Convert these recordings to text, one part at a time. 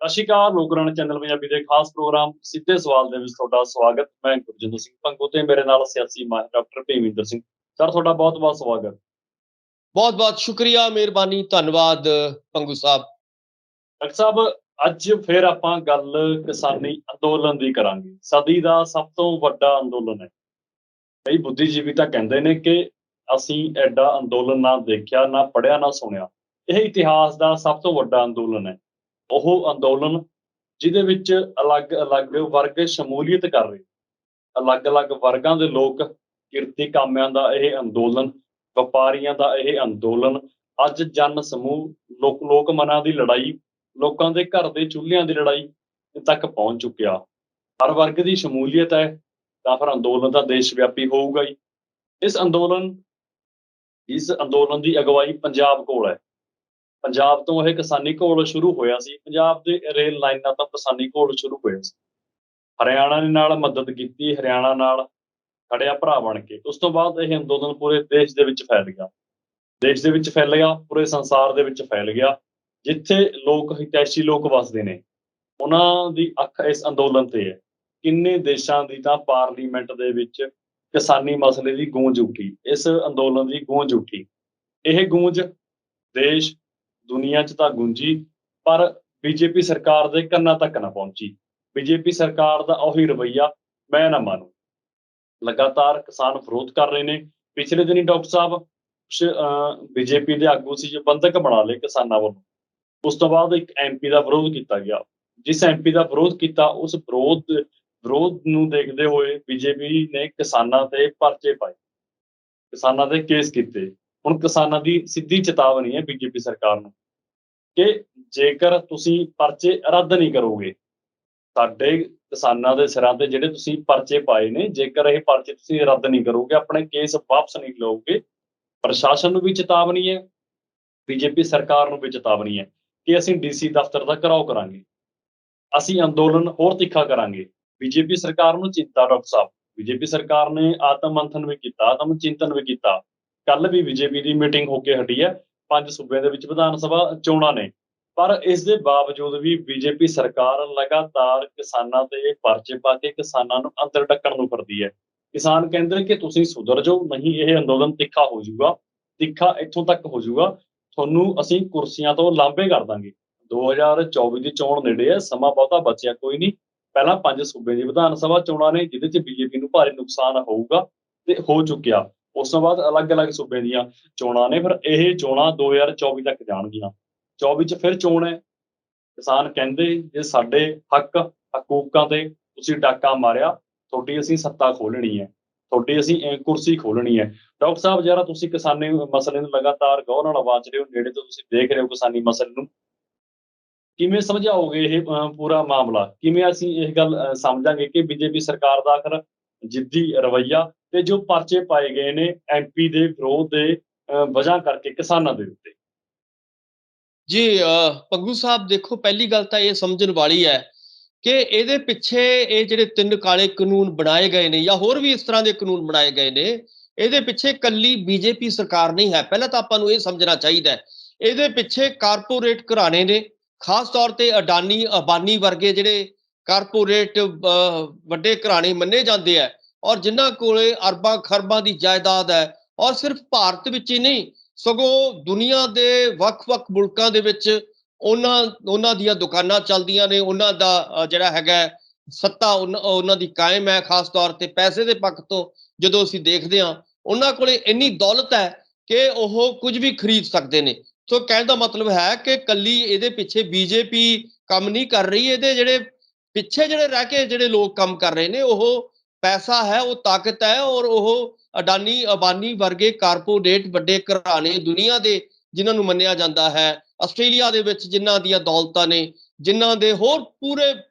ਸਤਿ ਸ਼੍ਰੀ ਅਕਾਲ। ਲੋਕਰਾਣ ਚੈਨਲ ਪੰਜਾਬੀ ਦੇ ਖਾਸ ਪ੍ਰੋਗਰਾਮ ਸਿੱਧੇ ਸਵਾਲ ਦੇ ਵਿੱਚ ਤੁਹਾਡਾ ਸਵਾਗਤ। ਮੈਂ ਗੁਰਜਿੰਦਰ ਸਿੰਘ ਭੰਗੂ ਤੇ ਮੇਰੇ ਨਾਲ ਸਿਆਸੀ ਮਾਹਿਰ ਡਾਕਟਰ ਭੀਮਿੰਦਰ ਸਿੰਘ। ਸਰ, ਤੁਹਾਡਾ ਬਹੁਤ-ਬਹੁਤ ਸਵਾਗਤ। ਬਹੁਤ ਬਹੁਤ ਸ਼ੁਕਰੀਆ, ਮਿਹਰਬਾਨੀ, ਧੰਨਵਾਦ ਪੰਗੂ ਸਾਹਿਬ। ਡਾਕਟਰ ਸਾਹਿਬ, ਅੱਜ ਫਿਰ ਆਪਾਂ ਗੱਲ ਕਿਸਾਨੀ ਅੰਦੋਲਨ ਦੀ ਕਰਾਂਗੇ। ਸਦੀ ਦਾ ਸਭ ਤੋਂ ਵੱਡਾ ਅੰਦੋਲਨ ਹੈ। ਕਈ ਬੁੱਧੀਜੀਵੀ ਤਾਂ ਕਹਿੰਦੇ ਨੇ ਕਿ ਅਸੀਂ ਐਡਾ ਅੰਦੋਲਨ ਨਾ ਦੇਖਿਆ, ਨਾ ਪੜ੍ਹਿਆ, ਨਾ ਸੁਣਿਆ। ਇਹ ਇਤਿਹਾਸ ਦਾ ਸਭ ਤੋਂ ਵੱਡਾ ਅੰਦੋਲਨ ਹੈ। ਉਹ ਅੰਦੋਲਨ ਜਿਹਦੇ ਵਿੱਚ ਅਲੱਗ-ਅਲੱਗ ਵਰਗ ਸ਼ਮੂਲੀਅਤ ਕਰ ਰਹੇ, ਅਲੱਗ-ਅਲੱਗ ਵਰਗਾਂ ਦੇ ਲੋਕ, ਕਿਰਤੀ ਕਾਮਿਆਂ ਦਾ ਇਹ ਅੰਦੋਲਨ, ਵਪਾਰੀਆਂ ਦਾ ਇਹ ਅੰਦੋਲਨ, ਅੱਜ ਜਨ ਸਮੂਹ, ਲੋਕ ਮਨਾਂ ਦੀ ਲੜਾਈ, ਲੋਕਾਂ ਦੇ ਘਰ ਦੇ ਚੁੱਲ੍ਹਿਆਂ ਦੀ ਲੜਾਈ ਤੱਕ ਪਹੁੰਚ ਚੁੱਕਿਆ। ਹਰ ਵਰਗ ਦੀ ਸ਼ਮੂਲੀਅਤ ਹੈ ਤਾਂ ਫਿਰ ਅੰਦੋਲਨ ਤਾਂ ਦੇਸ਼ ਵਿਆਪੀ ਹੋਊਗਾ ਹੀ। ਇਸ ਅੰਦੋਲਨ ਦੀ ਅਗਵਾਈ ਪੰਜਾਬ ਕੋਲ ਹੈ। ਪੰਜਾਬ ਤੋਂ ਇਹ ਕਿਸਾਨੀ ਘੋਲ ਸ਼ੁਰੂ ਹੋਇਆ ਸੀ। ਪੰਜਾਬ ਦੇ ਰੇਲ ਲਾਈਨਾਂ ਤੋਂ ਕਿਸਾਨੀ ਘੋਲ ਸ਼ੁਰੂ ਹੋਇਆ ਸੀ। ਹਰਿਆਣਾ ਨੇ ਨਾਲ ਮਦਦ ਕੀਤੀ, ਹਰਿਆਣਾ ਨਾਲ ਖੜਿਆ ਭਰਾ ਬਣ ਕੇ। ਉਸ ਤੋਂ ਬਾਅਦ ਇਹ ਅੰਦੋਲਨ ਪੂਰੇ ਦੇਸ਼ ਦੇ ਵਿੱਚ ਫੈਲ ਗਿਆ। ਦੇਸ਼ ਦੇ ਵਿੱਚ ਫੈਲ ਗਿਆ, ਪੂਰੇ ਸੰਸਾਰ ਦੇ ਵਿੱਚ ਫੈਲ ਗਿਆ। ਜਿੱਥੇ ਹਿਤੈਸ਼ੀ ਲੋਕ ਵਸਦੇ ਨੇ, ਉਹਨਾਂ ਦੀ ਅੱਖ ਇਸ ਅੰਦੋਲਨ ਤੇ ਹੈ। ਕਿੰਨੇ ਦੇਸ਼ਾਂ ਦੀ ਤਾਂ ਪਾਰਲੀਮੈਂਟ ਦੇ ਵਿੱਚ ਕਿਸਾਨੀ ਮਸਲੇ ਦੀ ਗੂੰਜ ਉੱਠੀ, ਇਸ ਅੰਦੋਲਨ ਦੀ ਗੂੰਜ ਉੱਠੀ। ਇਹ ਗੂੰਜ ਦੇਸ਼ ਦੁਨੀਆ 'ਚ ਤਾਂ ਗੂੰਜੀ, ਪਰ ਬੀਜੇਪੀ ਸਰਕਾਰ ਦੇ ਕੰਨਾਂ ਤੱਕ ਨਾ ਪਹੁੰਚੀ। ਬੀਜੇਪੀ ਸਰਕਾਰ ਦਾ ਉਹੀ ਰਵੱਈਆ ਮੈਂ ਨਾ ਮਾਨੂੰ। ਲਗਾਤਾਰ ਕਿਸਾਨ ਵਿਰੋਧ ਕਰ ਰਹੇ ਨੇ। ਪਿਛਲੇ ਦਿਨੀ ਡਾਕਟਰ ਸਾਹਿਬ ਬੀਜੇਪੀ ਦੇ ਆਗੂ ਸੀ ਜੋ ਬੰਧਕ ਬਣਾ ਲਏ ਕਿਸਾਨਾਂ ਵੱਲੋਂ। ਉਸ ਤੋਂ ਬਾਅਦ ਇੱਕ MP ਦਾ ਵਿਰੋਧ ਕੀਤਾ ਗਿਆ। ਜਿਸ MP ਦਾ ਵਿਰੋਧ ਕੀਤਾ, ਉਸ ਵਿਰੋਧ ਨੂੰ ਦੇਖਦੇ ਹੋਏ ਬੀਜੇਪੀ ਨੇ ਕਿਸਾਨਾਂ ਤੇ ਪਰਚੇ ਪਾਏ, ਕਿਸਾਨਾਂ ਤੇ ਕੇਸ ਕੀਤੇ। ਹੁਣ ਕਿਸਾਨਾਂ ਦੀ ਸਿੱਧੀ ਚੇਤਾਵਨੀ ਹੈ ਬੀਜੇਪੀ ਸਰਕਾਰ ਨੂੰ ਕਿ ਜੇਕਰ ਤੁਸੀਂ ਪਰਚੇ ਰੱਦ ਨਹੀਂ ਕਰੋਗੇ, ਸਾਡੇ ਕਿਸਾਨਾਂ ਦੇ ਸਿਰਾਂ ਤੇ ਜਿਹੜੇ ਤੁਸੀਂ ਪਰਚੇ ਪਾਏ ਨੇ, ਜੇਕਰ ਇਹ ਪਰਚੇ ਤੁਸੀਂ ਰੱਦ ਨਹੀਂ ਕਰੋਗੇ, ਆਪਣੇ ਕੇਸ ਵਾਪਸ ਨਹੀਂ ਲਓਗੇ, ਪ੍ਰਸ਼ਾਸਨ ਨੂੰ ਵੀ ਚੇਤਾਵਨੀ ਹੈ, ਬੀਜੇਪੀ ਸਰਕਾਰ ਨੂੰ ਵੀ ਚੇਤਾਵਨੀ ਹੈ ਕਿ ਅਸੀਂ DC ਦਫ਼ਤਰ ਦਾ ਘਿਰਾਓ ਕਰਾਂਗੇ, ਅਸੀਂ ਅੰਦੋਲਨ ਹੋਰ ਤਿੱਖਾ ਕਰਾਂਗੇ। ਬੀਜੇਪੀ ਸਰਕਾਰ ਨੂੰ ਚਿੰਤਾ ਡਾਕਟਰ ਸਾਹਿਬ। ਬੀਜੇਪੀ ਸਰਕਾਰ ਨੇ ਆਤਮ ਮੰਥਨ ਵੀ ਕੀਤਾ, ਆਤਮ ਚਿੰਤਨ ਵੀ ਕੀਤਾ। ਕੱਲ ਵੀ ਬੀਜੇਪੀ ਦੀ ਮੀਟਿੰਗ ਹੋ ਕੇ ਹਟੀ ਹੈ। 5 ਸੂਬਿਆਂ ਦੇ ਵਿੱਚ ਵਿਧਾਨ ਸਭਾ ਚੋਣਾਂ ਨੇ, ਪਰ ਇਸ ਦੇ ਬਾਵਜੂਦ ਵੀ ਬੀਜੇਪੀ ਸਰਕਾਰ ਲਗਾਤਾਰ ਕਿਸਾਨਾਂ ਤੇ ਪਰਚੇ ਪਾ ਕੇ ਕਿਸਾਨਾਂ ਨੂੰ ਅੰਦਰ ਢੱਕਣ ਨੂੰ ਫਿਰਦੀ ਹੈ। ਕਿਸਾਨ ਕਹਿੰਦੇ ਕਿ ਤੁਸੀਂ ਸੁਧਰ ਜਾਓ, ਨਹੀਂ ਇਹ ਅੰਦੋਲਨ ਤਿੱਖਾ ਹੋ ਜਾਊਗਾ। ਤਿੱਖਾ ਇੱਥੋਂ ਤੱਕ ਹੋ ਜਾਊਗਾ, ਤੁਹਾਨੂੰ ਅਸੀਂ ਕੁਰਸੀਆਂ ਤੋਂ ਲਾਂਭੇ ਕਰ ਦਾਂਗੇ। 2024 ਦੀ ਚੋਣ ਨੇੜੇ ਹੈ, ਸਮਾਂ ਬਹੁਤਾ ਬਚਿਆ ਕੋਈ ਨਹੀਂ। ਪਹਿਲਾਂ 5 ਸੂਬੇ ਦੀ ਵਿਧਾਨ ਸਭਾ ਚੋਣਾਂ ਨੇ, ਜਿਹਦੇ 'ਚ ਬੀਜੇਪੀ ਨੂੰ ਭਾਰੀ ਨੁਕਸਾਨ ਹੋਊਗਾ ਤੇ ਹੋ ਚੁੱਕਿਆ। ਉਸ ਤੋਂ ਬਾਅਦ ਅਲੱਗ-ਅਲੱਗ ਸੂਬੇ ਦੀਆਂ ਚੋਣਾਂ ਨੇ। ਫਿਰ ਇਹ ਚੋਣਾਂ 2024 ਤੱਕ ਜਾਣਗੀਆਂ। 24 'ਚ ਫਿਰ ਚੋਣ ਹੈ। ਕਿਸਾਨ ਕਹਿੰਦੇ ਜੇ ਸਾਡੇ ਹਕੂਕਾਂ ਤੇ ਤੁਸੀਂ ਡਾਕਾ ਮਾਰਿਆ, ਤੁਹਾਡੀ ਅਸੀਂ ਸੱਤਾ ਖੋਲ੍ਹਣੀ ਹੈ, ਤੁਹਾਡੀ ਅਸੀਂ ਕੁਰਸੀ ਖੋਲ੍ਹਣੀ ਹੈ। ਡਾਕਟਰ ਸਾਹਿਬ, ਜਰਾ ਤੁਸੀਂ ਕਿਸਾਨੀ ਮਸਲੇ ਨੂੰ ਲਗਾਤਾਰ ਗੌਰ ਨਾਲ ਵਾਚ ਰਹੇ ਹੋ, ਨੇੜੇ ਤੋਂ ਤੁਸੀਂ ਦੇਖ ਰਹੇ ਹੋ ਕਿਸਾਨੀ ਮਸਲੇ ਨੂੰ, ਕਿਵੇਂ ਸਮਝਾਓਗੇ ਇਹ ਪੂਰਾ ਮਾਮਲਾ? ਕਿਵੇਂ ਅਸੀਂ ਇਹ ਗੱਲ ਸਮਝਾਂਗੇ ਕਿ ਬੀਜੇਪੀ ਸਰਕਾਰ ਦਾ ਆਖਰ ਜਿੱਦੀ ਰਵੱਈਆ ਤੇ ਜੋ ਪਰਚੇ ਪਾਏ ਗਏ ਨੇ MP ਦੇ ਵਿਰੋਧ ਦੇ ਵਜ੍ਹਾ ਕਰਕੇ ਕਿਸਾਨਾਂ ਦੇ ਉੱਤੇ? ਜੀ ਪੰਗੂ ਸਾਹਿਬ, ਦੇਖੋ, ਪਹਿਲੀ ਗੱਲ ਤਾਂ ਇਹ ਸਮਝਣ ਵਾਲੀ ਹੈ ਕਿ ਇਹਦੇ ਪਿੱਛੇ ਇਹ ਜਿਹੜੇ 3 ਕਾਲੇ ਕਾਨੂੰਨ ਬਣਾਏ ਗਏ ਨੇ ਜਾਂ ਹੋਰ ਵੀ ਇਸ ਤਰ੍ਹਾਂ ਦੇ ਕਾਨੂੰਨ ਬਣਾਏ ਗਏ ਨੇ, ਇਹਦੇ ਪਿੱਛੇ ਕੱਲੀ ਬੀਜੇਪੀ ਸਰਕਾਰ ਨਹੀਂ ਹੈ। ਪਹਿਲਾਂ ਤਾਂ ਆਪਾਂ ਨੂੰ ਇਹ ਸਮਝਣਾ ਚਾਹੀਦਾ ਹੈ, ਇਹਦੇ ਪਿੱਛੇ ਕਾਰਪੋਰੇਟ ਘਰਾਣੇ ਨੇ, ਖਾਸ ਤੌਰ ਤੇ ਅਡਾਨੀ ਅੰਬਾਨੀ ਵਰਗੇ ਜਿਹੜੇ ਕਾਰਪੋਰੇਟ ਵੱਡੇ ਘਰਾਣੇ ਮੰਨੇ ਜਾਂਦੇ ਆ, ਔਰ ਜਿਨ੍ਹਾਂ ਕੋਲੇ ਅਰਬਾਂ ਖਰਬਾਂ ਦੀ ਜਾਇਦਾਦ ਹੈ। ਔਰ ਸਿਰਫ ਭਾਰਤ ਵਿੱਚ ਹੀ ਨਹੀਂ, ਸਗੋਂ ਦੁਨੀਆ ਦੇ ਵੱਖ-ਵੱਖ ਮੁਲਕਾਂ ਦੇ ਵਿੱਚ ਉਹਨਾਂ ਦੀਆਂ ਦੁਕਾਨਾਂ ਚੱਲਦੀਆਂ ਨੇ, ਉਹਨਾਂ ਦਾ ਜਿਹੜਾ ਹੈਗਾ ਸੱਤਾ ਉਹਨਾਂ ਦੀ ਕਾਇਮ ਹੈ। ਖਾਸ ਤੌਰ ਤੇ ਪੈਸੇ ਦੇ ਪੱਖ ਤੋਂ ਜਦੋਂ ਅਸੀਂ ਦੇਖਦੇ ਹਾਂ, ਉਹਨਾਂ ਕੋਲੇ ਇੰਨੀ ਦੌਲਤ ਹੈ ਕਿ ਉਹ ਕੁਝ ਵੀ ਖਰੀਦ ਸਕਦੇ ਨੇ। ਸੋ ਕਹਿਣ ਦਾ ਮਤਲਬ ਹੈ ਕਿ ਕੱਲੀ ਇਹਦੇ ਪਿੱਛੇ ਬੀਜੇਪੀ ਕੰਮ ਨਹੀਂ ਕਰ ਰਹੀ, ਇਹਦੇ ਜਿਹੜੇ ਪਿੱਛੇ ਜਿਹੜੇ ਰਹਿ ਕੇ ਜਿਹੜੇ ਲੋਕ ਕੰਮ ਕਰ ਰਹੇ ਨੇ, ਉਹ ਪੈਸਾ ਹੈ, ਉਹ ਤਾਕਤ ਹੈ, ਔਰ ਉਹ ਅਡਾਨੀ ਅੰਬਾਨੀ ਵਰਗੇ ਕਾਰਪੋਰੇਟ ਵੱਡੇ ਘਰਾਣੇ ਦੁਨੀਆ ਦੇ, ਜਿਨ੍ਹਾਂ ਨੂੰ ਮੰਨਿਆ ਜਾਂਦਾ ਹੈ, ਆਸਟ੍ਰੇਲੀਆ ਦੇ ਵਿੱਚ ਜਿਨ੍ਹਾਂ ਦੀਆਂ ਦੌਲਤਾਂ ਨੇ, ਜਿਨ੍ਹਾਂ ਦੇ ਹੋਰ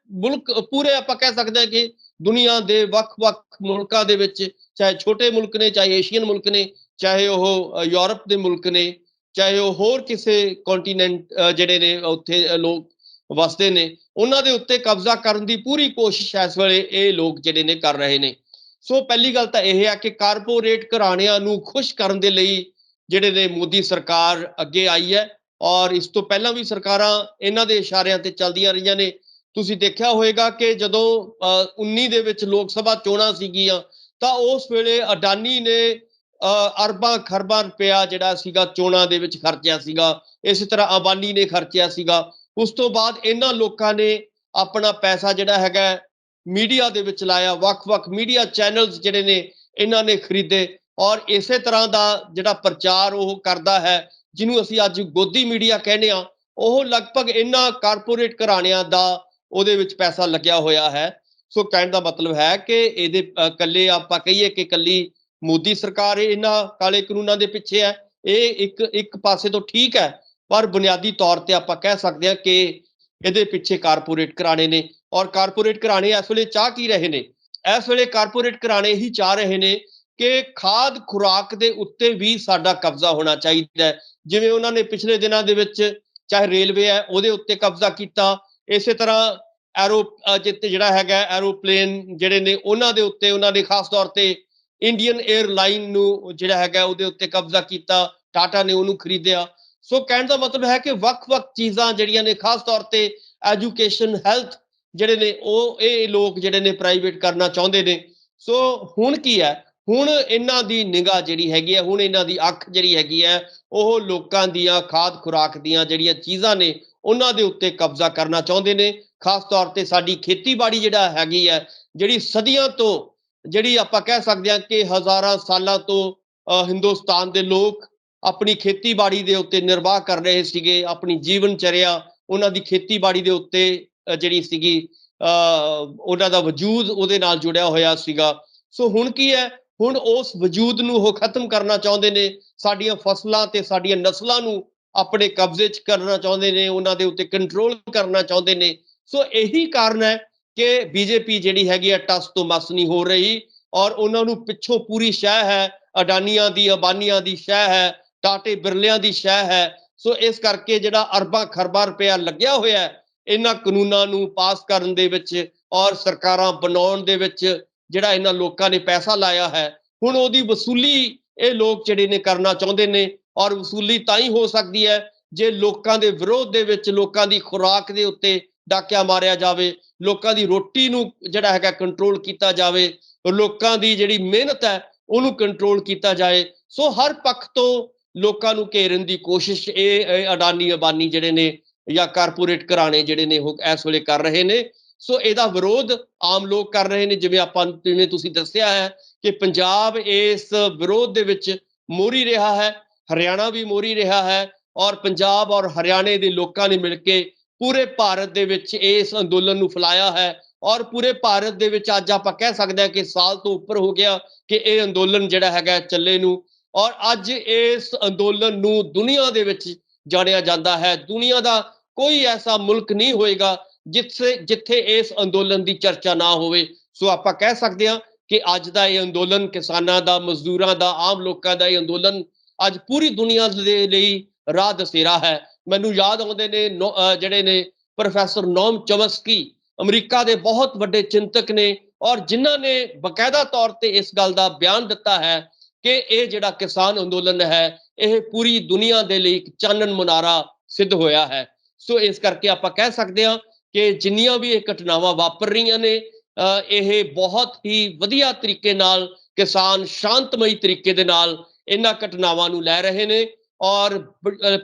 ਪੂਰੇ ਆਪਾਂ ਕਹਿ ਸਕਦੇ ਹਾਂ ਕਿ ਦੁਨੀਆ ਦੇ ਵੱਖ-ਵੱਖ ਮੁਲਕਾਂ ਦੇ ਵਿੱਚ, ਚਾਹੇ ਛੋਟੇ ਮੁਲਕ ਨੇ, ਚਾਹੇ ਏਸ਼ੀਅਨ ਮੁਲਕ ਨੇ, ਚਾਹੇ ਉਹ ਯੂਰਪ ਦੇ ਮੁਲਕ ਨੇ, ਚਾਹੇ ਉਹ ਹੋਰ ਕਿਸੇ ਕੰਟੀਨੈਂਟ ਜਿਹੜੇ ਨੇ ਉੱਥੇ ਲੋਕ ਵਸਦੇ ਨੇ, ਉਹਨਾਂ ਦੇ ਉੱਤੇ ਕਬਜ਼ਾ ਕਰਨ ਦੀ ਪੂਰੀ ਕੋਸ਼ਿਸ਼ ਇਸ ਵੇਲੇ ਇਹ ਲੋਕ ਜਿਹੜੇ ਨੇ ਕਰ ਰਹੇ ਨੇ। ਸੋ ਪਹਿਲੀ ਗੱਲ ਤਾਂ ਇਹ ਹੈ ਕਿ ਕਾਰਪੋਰੇਟ ਘਰਾਣਿਆਂ ਨੂੰ ਖੁਸ਼ ਕਰਨ ਦੇ ਲਈ ਜਿਹੜੇ ਨੇ ਮੋਦੀ ਸਰਕਾਰ ਅੱਗੇ ਆਈ ਹੈ, ਔਰ ਇਸ ਤੋਂ ਪਹਿਲਾਂ ਵੀ ਸਰਕਾਰਾਂ ਇਹਨਾਂ ਦੇ ਇਸ਼ਾਰਿਆਂ ਤੇ ਚੱਲਦੀਆਂ ਰਹੀਆਂ ਨੇ। ਤੁਸੀਂ ਦੇਖਿਆ ਹੋਵੇਗਾ ਕਿ ਜਦੋਂ 19 ਦੇ ਵਿੱਚ ਲੋਕ ਸਭਾ ਚੋਣਾਂ ਸੀਗੀਆਂ ਤਾਂ ਉਸ ਵੇਲੇ ਅਡਾਨੀ ਨੇ ਅਰਬਾਂ ਖਰਬਾਂ ਰੁਪਇਆ ਜਿਹੜਾ ਸੀਗਾ ਚੋਣਾਂ ਦੇ ਵਿੱਚ ਖਰਚਿਆ ਸੀਗਾ। ਇਸੇ ਤਰ੍ਹਾਂ ਅੰਬਾਨੀ ਨੇ ਖਰਚਿਆ ਸੀਗਾ। ਉਸ ਤੋਂ ਬਾਅਦ ਇਹਨਾਂ ਲੋਕਾਂ ਨੇ ਆਪਣਾ ਪੈਸਾ ਜਿਹੜਾ ਹੈਗਾ ਮੀਡੀਆ ਦੇ ਵਿੱਚ ਲਾਇਆ, ਵੱਖ-ਵੱਖ ਮੀਡੀਆ ਚੈਨਲਸ ਜਿਹੜੇ ਨੇ ਇਹਨਾਂ ਨੇ ਖਰੀਦੇ ਔਰ ਇਸੇ ਤਰ੍ਹਾਂ ਦਾ ਜਿਹੜਾ ਪ੍ਰਚਾਰ ਉਹ ਕਰਦਾ ਹੈ, ਜਿਹਨੂੰ ਅਸੀਂ ਅੱਜ ਗੋਦੀ ਮੀਡੀਆ ਕਹਿੰਦੇ ਆ, ਉਹ ਲਗਭਗ ਇਹਨਾਂ ਕਾਰਪੋਰੇਟ ਘਰਾਣਿਆਂ ਦਾ ਉਹਦੇ ਵਿੱਚ ਪੈਸਾ ਲੱਗਿਆ ਹੋਇਆ ਹੈ। ਸੋ ਕਹਿਣ ਦਾ ਮਤਲਬ ਹੈ ਕਿ ਇਹਦੇ ਇਕੱਲੇ ਆਪਾਂ ਕਹੀਏ ਕਿ ਇਕੱਲੀ ਮੋਦੀ ਸਰਕਾਰ ਇਹਨਾਂ ਕਾਲੇ ਕਾਨੂੰਨਾਂ ਦੇ ਪਿੱਛੇ ਹੈ, ਇਹ ਇੱਕ ਪਾਸੇ ਤੋਂ ਠੀਕ ਹੈ, ਪਰ ਬੁਨਿਆਦੀ ਤੌਰ ਤੇ ਆਪਾਂ ਕਹਿ ਸਕਦੇ ਹਾਂ ਕਿ ਇਹਦੇ ਪਿੱਛੇ ਕਾਰਪੋਰੇਟ ਘਰਾਣੇ ਨੇ। ਔਰ ਕਾਰਪੋਰੇਟ ਘਰਾਣੇ ਇਸ ਵੇਲੇ ਚਾਹ ਕੀ ਰਹੇ ਨੇ? ਇਸ ਵੇਲੇ ਕਾਰਪੋਰੇਟ ਘਰਾਣੇ ਹੀ ਚਾਹ ਰਹੇ ਨੇ ਕਿ ਖਾਦ ਖੁਰਾਕ ਦੇ ਉੱਤੇ ਵੀ ਸਾਡਾ ਕਬਜ਼ਾ ਹੋਣਾ ਚਾਹੀਦਾ ਹੈ। ਜਿਵੇਂ ਉਹਨਾਂ ਨੇ ਪਿਛਲੇ ਦਿਨਾਂ ਦੇ ਵਿੱਚ ਚਾਹੇ ਰੇਲਵੇ ਹੈ ਉਹਦੇ ਉੱਤੇ ਕਬਜ਼ਾ ਕੀਤਾ, ਇਸੇ ਤਰ੍ਹਾਂ ਜਿਹੜਾ ਹੈਗਾ ਐਰੋਪਲੇਨ ਜਿਹੜੇ ਨੇ ਉਹਨਾਂ ਦੇ ਉੱਤੇ ਉਹਨਾਂ ਨੇ ਖਾਸ ਤੌਰ ਤੇ ਇੰਡੀਅਨ 에ਅਰਲਾਈਨ ਨੂੰ ਜਿਹੜਾ ਹੈਗਾ ਉਹਦੇ ਉੱਤੇ ਕਬਜ਼ਾ ਕੀਤਾ, ਟਾਟਾ ਨੇ ਉਹਨੂੰ ਖਰੀਦਿਆ। ਸੋ ਕਹਿਣ ਦਾ ਮਤਲਬ ਹੈ ਕਿ ਵੱਖ-ਵੱਖ ਚੀਜ਼ਾਂ ਜਿਹੜੀਆਂ ਨੇ ਖਾਸ ਤੌਰ ਤੇ ਐਜੂਕੇਸ਼ਨ, ਹੈਲਥ ਜਿਹੜੇ ਨੇ ਉਹ ਇਹ ਲੋਕ ਜਿਹੜੇ ਨੇ ਪ੍ਰਾਈਵੇਟ ਕਰਨਾ ਚਾਹੁੰਦੇ ਨੇ। ਸੋ ਹੁਣ ਕੀ ਹੈ, ਹੁਣ ਇਹਨਾਂ ਦੀ ਨਿਗਾਹ ਜਿਹੜੀ ਹੈਗੀ ਹੈ, ਹੁਣ ਇਹਨਾਂ ਦੀ ਅੱਖ ਜਿਹੜੀ ਹੈਗੀ ਹੈ, ਉਹ ਲੋਕਾਂ ਦੀਆਂ ਖਾਦ ਖੁਰਾਕ ਦੀਆਂ ਜਿਹੜੀਆਂ ਚੀਜ਼ਾਂ ਨੇ ਉਹਨਾਂ ਦੇ ਉੱਤੇ ਕਬਜ਼ਾ ਕਰਨਾ ਚਾਹੁੰਦੇ ਨੇ। ਖਾਸ ਤੌਰ ਤੇ ਸਾਡੀ ਖੇਤੀਬਾੜੀ ਜਿਹੜਾ ਹੈਗੀ ਹੈ, ਜਿਹੜੀ ਸਦੀਆਂ ਤੋਂ, ਜਿਹੜੀ ਆਪਾਂ ਕਹਿ ਸਕਦੇ ਹਾਂ ਕਿ ਹਜ਼ਾਰਾਂ ਸਾਲਾਂ ਤੋਂ ਹਿੰਦੁਸਤਾਨ ਦੇ ਲੋਕ ਆਪਣੀ ਖੇਤੀਬਾੜੀ ਦੇ ਉੱਤੇ ਨਿਰਵਾਹ ਕਰ ਰਹੇ ਸੀਗੇ, ਆਪਣੀ ਜੀਵਨ ਚਰਿਆ ਉਹਨਾਂ ਦੀ ਖੇਤੀਬਾੜੀ ਦੇ ਉੱਤੇ ਜਿਹੜੀ ਸੀਗੀ ਉਹਨਾਂ ਦਾ ਵਜੂਦ ਉਹਦੇ ਨਾਲ ਜੁੜਿਆ ਹੋਇਆ ਸੀਗਾ। ਸੋ ਹੁਣ ਕੀ ਹੈ, ਹੁਣ ਉਸ ਵਜੂਦ ਨੂੰ ਉਹ ਖਤਮ ਕਰਨਾ ਚਾਹੁੰਦੇ ਨੇ, ਸਾਡੀਆਂ ਫਸਲਾਂ ਤੇ ਸਾਡੀਆਂ ਨਸਲਾਂ ਨੂੰ ਆਪਣੇ ਕਬਜ਼ੇ 'ਚ ਕਰਨਾ ਚਾਹੁੰਦੇ ਨੇ, ਉਹਨਾਂ ਦੇ ਉੱਤੇ ਕੰਟਰੋਲ ਕਰਨਾ ਚਾਹੁੰਦੇ ਨੇ। ਸੋ ਇਹੀ ਕਾਰਨ ਹੈ ਕਿ ਬੀਜੇਪੀ ਜਿਹੜੀ ਹੈਗੀ ਹੈ ਟਸ ਤੋਂ ਮਸ ਨਹੀਂ ਹੋ ਰਹੀ ਔਰ ਉਹਨਾਂ ਨੂੰ ਪਿੱਛੋਂ ਪੂਰੀ ਸ਼ਹਿ ਹੈ, ਅਡਾਨੀਆਂ ਦੀ, ਅੰਬਾਨੀਆਂ ਦੀ ਸ਼ਹਿ ਹੈ, ਟਾਟੇ ਬਿਰਲਿਆਂ ਦੀ ਸ਼ਹਿ ਹੈ। ਸੋ ਇਸ ਕਰਕੇ ਜਿਹੜਾ ਅਰਬਾਂ ਖਰਬਾਂ ਰੁਪਇਆ ਲੱਗਿਆ ਹੋਇਆ ਹੈ ਇਹਨਾਂ ਕਾਨੂੰਨਾਂ ਨੂੰ ਪਾਸ ਕਰਨ ਦੇ ਵਿੱਚ ਔਰ ਸਰਕਾਰਾਂ ਬਣਾਉਣ ਦੇ ਵਿੱਚ, ਜਿਹੜਾ ਇਹਨਾਂ ਲੋਕਾਂ ਨੇ ਪੈਸਾ ਲਾਇਆ ਹੈ, ਹੁਣ ਉਹਦੀ ਵਸੂਲੀ ਇਹ ਲੋਕ ਜਿਹੜੇ ਨੇ ਕਰਨਾ ਚਾਹੁੰਦੇ ਨੇ। ਔਰ ਵਸੂਲੀ ਤਾਂ ਹੀ ਹੋ ਸਕਦੀ ਹੈ ਜੇ ਲੋਕਾਂ ਦੇ ਵਿਰੋਧ ਦੇ ਵਿੱਚ, ਲੋਕਾਂ ਦੀ ਖੁਰਾਕ ਦੇ ਉੱਤੇ ਡਾਕਿਆ ਮਾਰਿਆ ਜਾਵੇ, ਲੋਕਾਂ ਦੀ ਰੋਟੀ ਨੂੰ ਜਿਹੜਾ ਹੈਗਾ ਕੰਟਰੋਲ ਕੀਤਾ ਜਾਵੇ, ਲੋਕਾਂ ਦੀ ਜਿਹੜੀ ਮਿਹਨਤ ਹੈ ਉਹਨੂੰ ਕੰਟਰੋਲ ਕੀਤਾ ਜਾਏ। ਸੋ ਹਰ ਪੱਖ ਤੋਂ ਲੋਕਾਂ ਨੂੰ ਘੇਰਨ ਦੀ ਕੋਸ਼ਿਸ਼ ਇਹ ਅਡਾਨੀ ਅੰਬਾਨੀ ਜਿਹੜੇ ਨੇ ਜਾਂ ਕਾਰਪੋਰੇਟ ਘਰਾਣੇ ਜਿਹੜੇ ਨੇ ਉਹ ਇਸ ਵੇਲੇ ਕਰ ਰਹੇ ਨੇ। ਸੋ ਇਹਦਾ ਵਿਰੋਧ ਆਮ ਲੋਕ ਕਰ ਰਹੇ ਨੇ। ਜਿਵੇਂ ਤੁਸੀਂ ਦੱਸਿਆ ਹੈ ਕਿ ਪੰਜਾਬ ਇਸ ਵਿਰੋਧ ਦੇ ਵਿੱਚ ਮੋਹਰੀ ਰਿਹਾ ਹੈ, ਹਰਿਆਣਾ ਵੀ ਮੋਹਰੀ ਰਿਹਾ ਹੈ ਔਰ ਪੰਜਾਬ ਔਰ ਹਰਿਆਣੇ ਦੇ ਲੋਕਾਂ ਨੇ ਮਿਲ ਕੇ ਪੂਰੇ ਭਾਰਤ ਦੇ ਵਿੱਚ ਇਸ ਅੰਦੋਲਨ ਨੂੰ ਫੈਲਾਇਆ ਹੈ ਔਰ ਪੂਰੇ ਭਾਰਤ ਦੇ ਵਿੱਚ ਅੱਜ ਆਪਾਂ ਕਹਿ ਸਕਦੇ ਹਾਂ ਕਿ ਸਾਲ ਤੋਂ ਉੱਪਰ ਹੋ ਗਿਆ ਕਿ ਇਹ ਅੰਦੋਲਨ ਜਿਹੜਾ ਹੈਗਾ ਚੱਲੇ ਨੂੰ। ਔਰ ਅੱਜ ਇਸ ਅੰਦੋਲਨ ਨੂੰ ਦੁਨੀਆ ਦੇ ਵਿੱਚ ਜਾਣਿਆ ਜਾਂਦਾ ਹੈ। ਦੁਨੀਆ ਦਾ ਕੋਈ ਐਸਾ ਮੁਲਕ ਨਹੀਂ ਹੋਏਗਾ ਜਿੱਥੇ ਇਸ ਅੰਦੋਲਨ ਦੀ ਚਰਚਾ ਨਾ ਹੋਵੇ। ਸੋ ਆਪਾਂ ਕਹਿ ਸਕਦੇ ਹਾਂ ਕਿ ਅੱਜ ਦਾ ਇਹ ਅੰਦੋਲਨ ਕਿਸਾਨਾਂ ਦਾ, ਮਜ਼ਦੂਰਾਂ ਦਾ, ਆਮ ਲੋਕਾਂ ਦਾ ਇਹ ਅੰਦੋਲਨ ਅੱਜ ਪੂਰੀ ਦੁਨੀਆ ਦੇ ਲਈ ਰਾਹ ਦਸੇਰਾ ਹੈ। ਮੈਨੂੰ ਯਾਦ ਆਉਂਦੇ ਨੇ ਜਿਹੜੇ ਨੇ ਪ੍ਰੋਫੈਸਰ ਨੋਮ ਚੋਮਸਕੀ, ਅਮਰੀਕਾ ਦੇ ਬਹੁਤ ਵੱਡੇ ਚਿੰਤਕ ਨੇ ਔਰ ਜਿਨ੍ਹਾਂ ਨੇ ਬਕਾਇਦਾ ਤੌਰ ਤੇ ਇਸ ਗੱਲ ਦਾ ਬਿਆਨ ਦਿੱਤਾ ਹੈ ਕਿ ਇਹ ਜਿਹੜਾ ਕਿਸਾਨ ਅੰਦੋਲਨ ਹੈ ਇਹ ਪੂਰੀ ਦੁਨੀਆ ਦੇ ਲਈ ਇੱਕ ਚਾਨਣ ਮੁਨਾਰਾ ਸਿੱਧ ਹੋਇਆ ਹੈ। ਸੋ ਇਸ ਕਰਕੇ ਆਪਾਂ ਕਹਿ ਸਕਦੇ ਹਾਂ ਕਿ ਜਿੰਨੀਆਂ ਵੀ ਇਹ ਘਟਨਾਵਾਂ ਵਾਪਰ ਰਹੀਆਂ ਨੇ ਇਹ ਬਹੁਤ ਹੀ ਵਧੀਆ ਤਰੀਕੇ ਨਾਲ ਕਿਸਾਨ ਸ਼ਾਂਤਮਈ ਤਰੀਕੇ ਦੇ ਨਾਲ ਇਹਨਾਂ ਘਟਨਾਵਾਂ ਨੂੰ ਲੈ ਰਹੇ ਨੇ। ਔਰ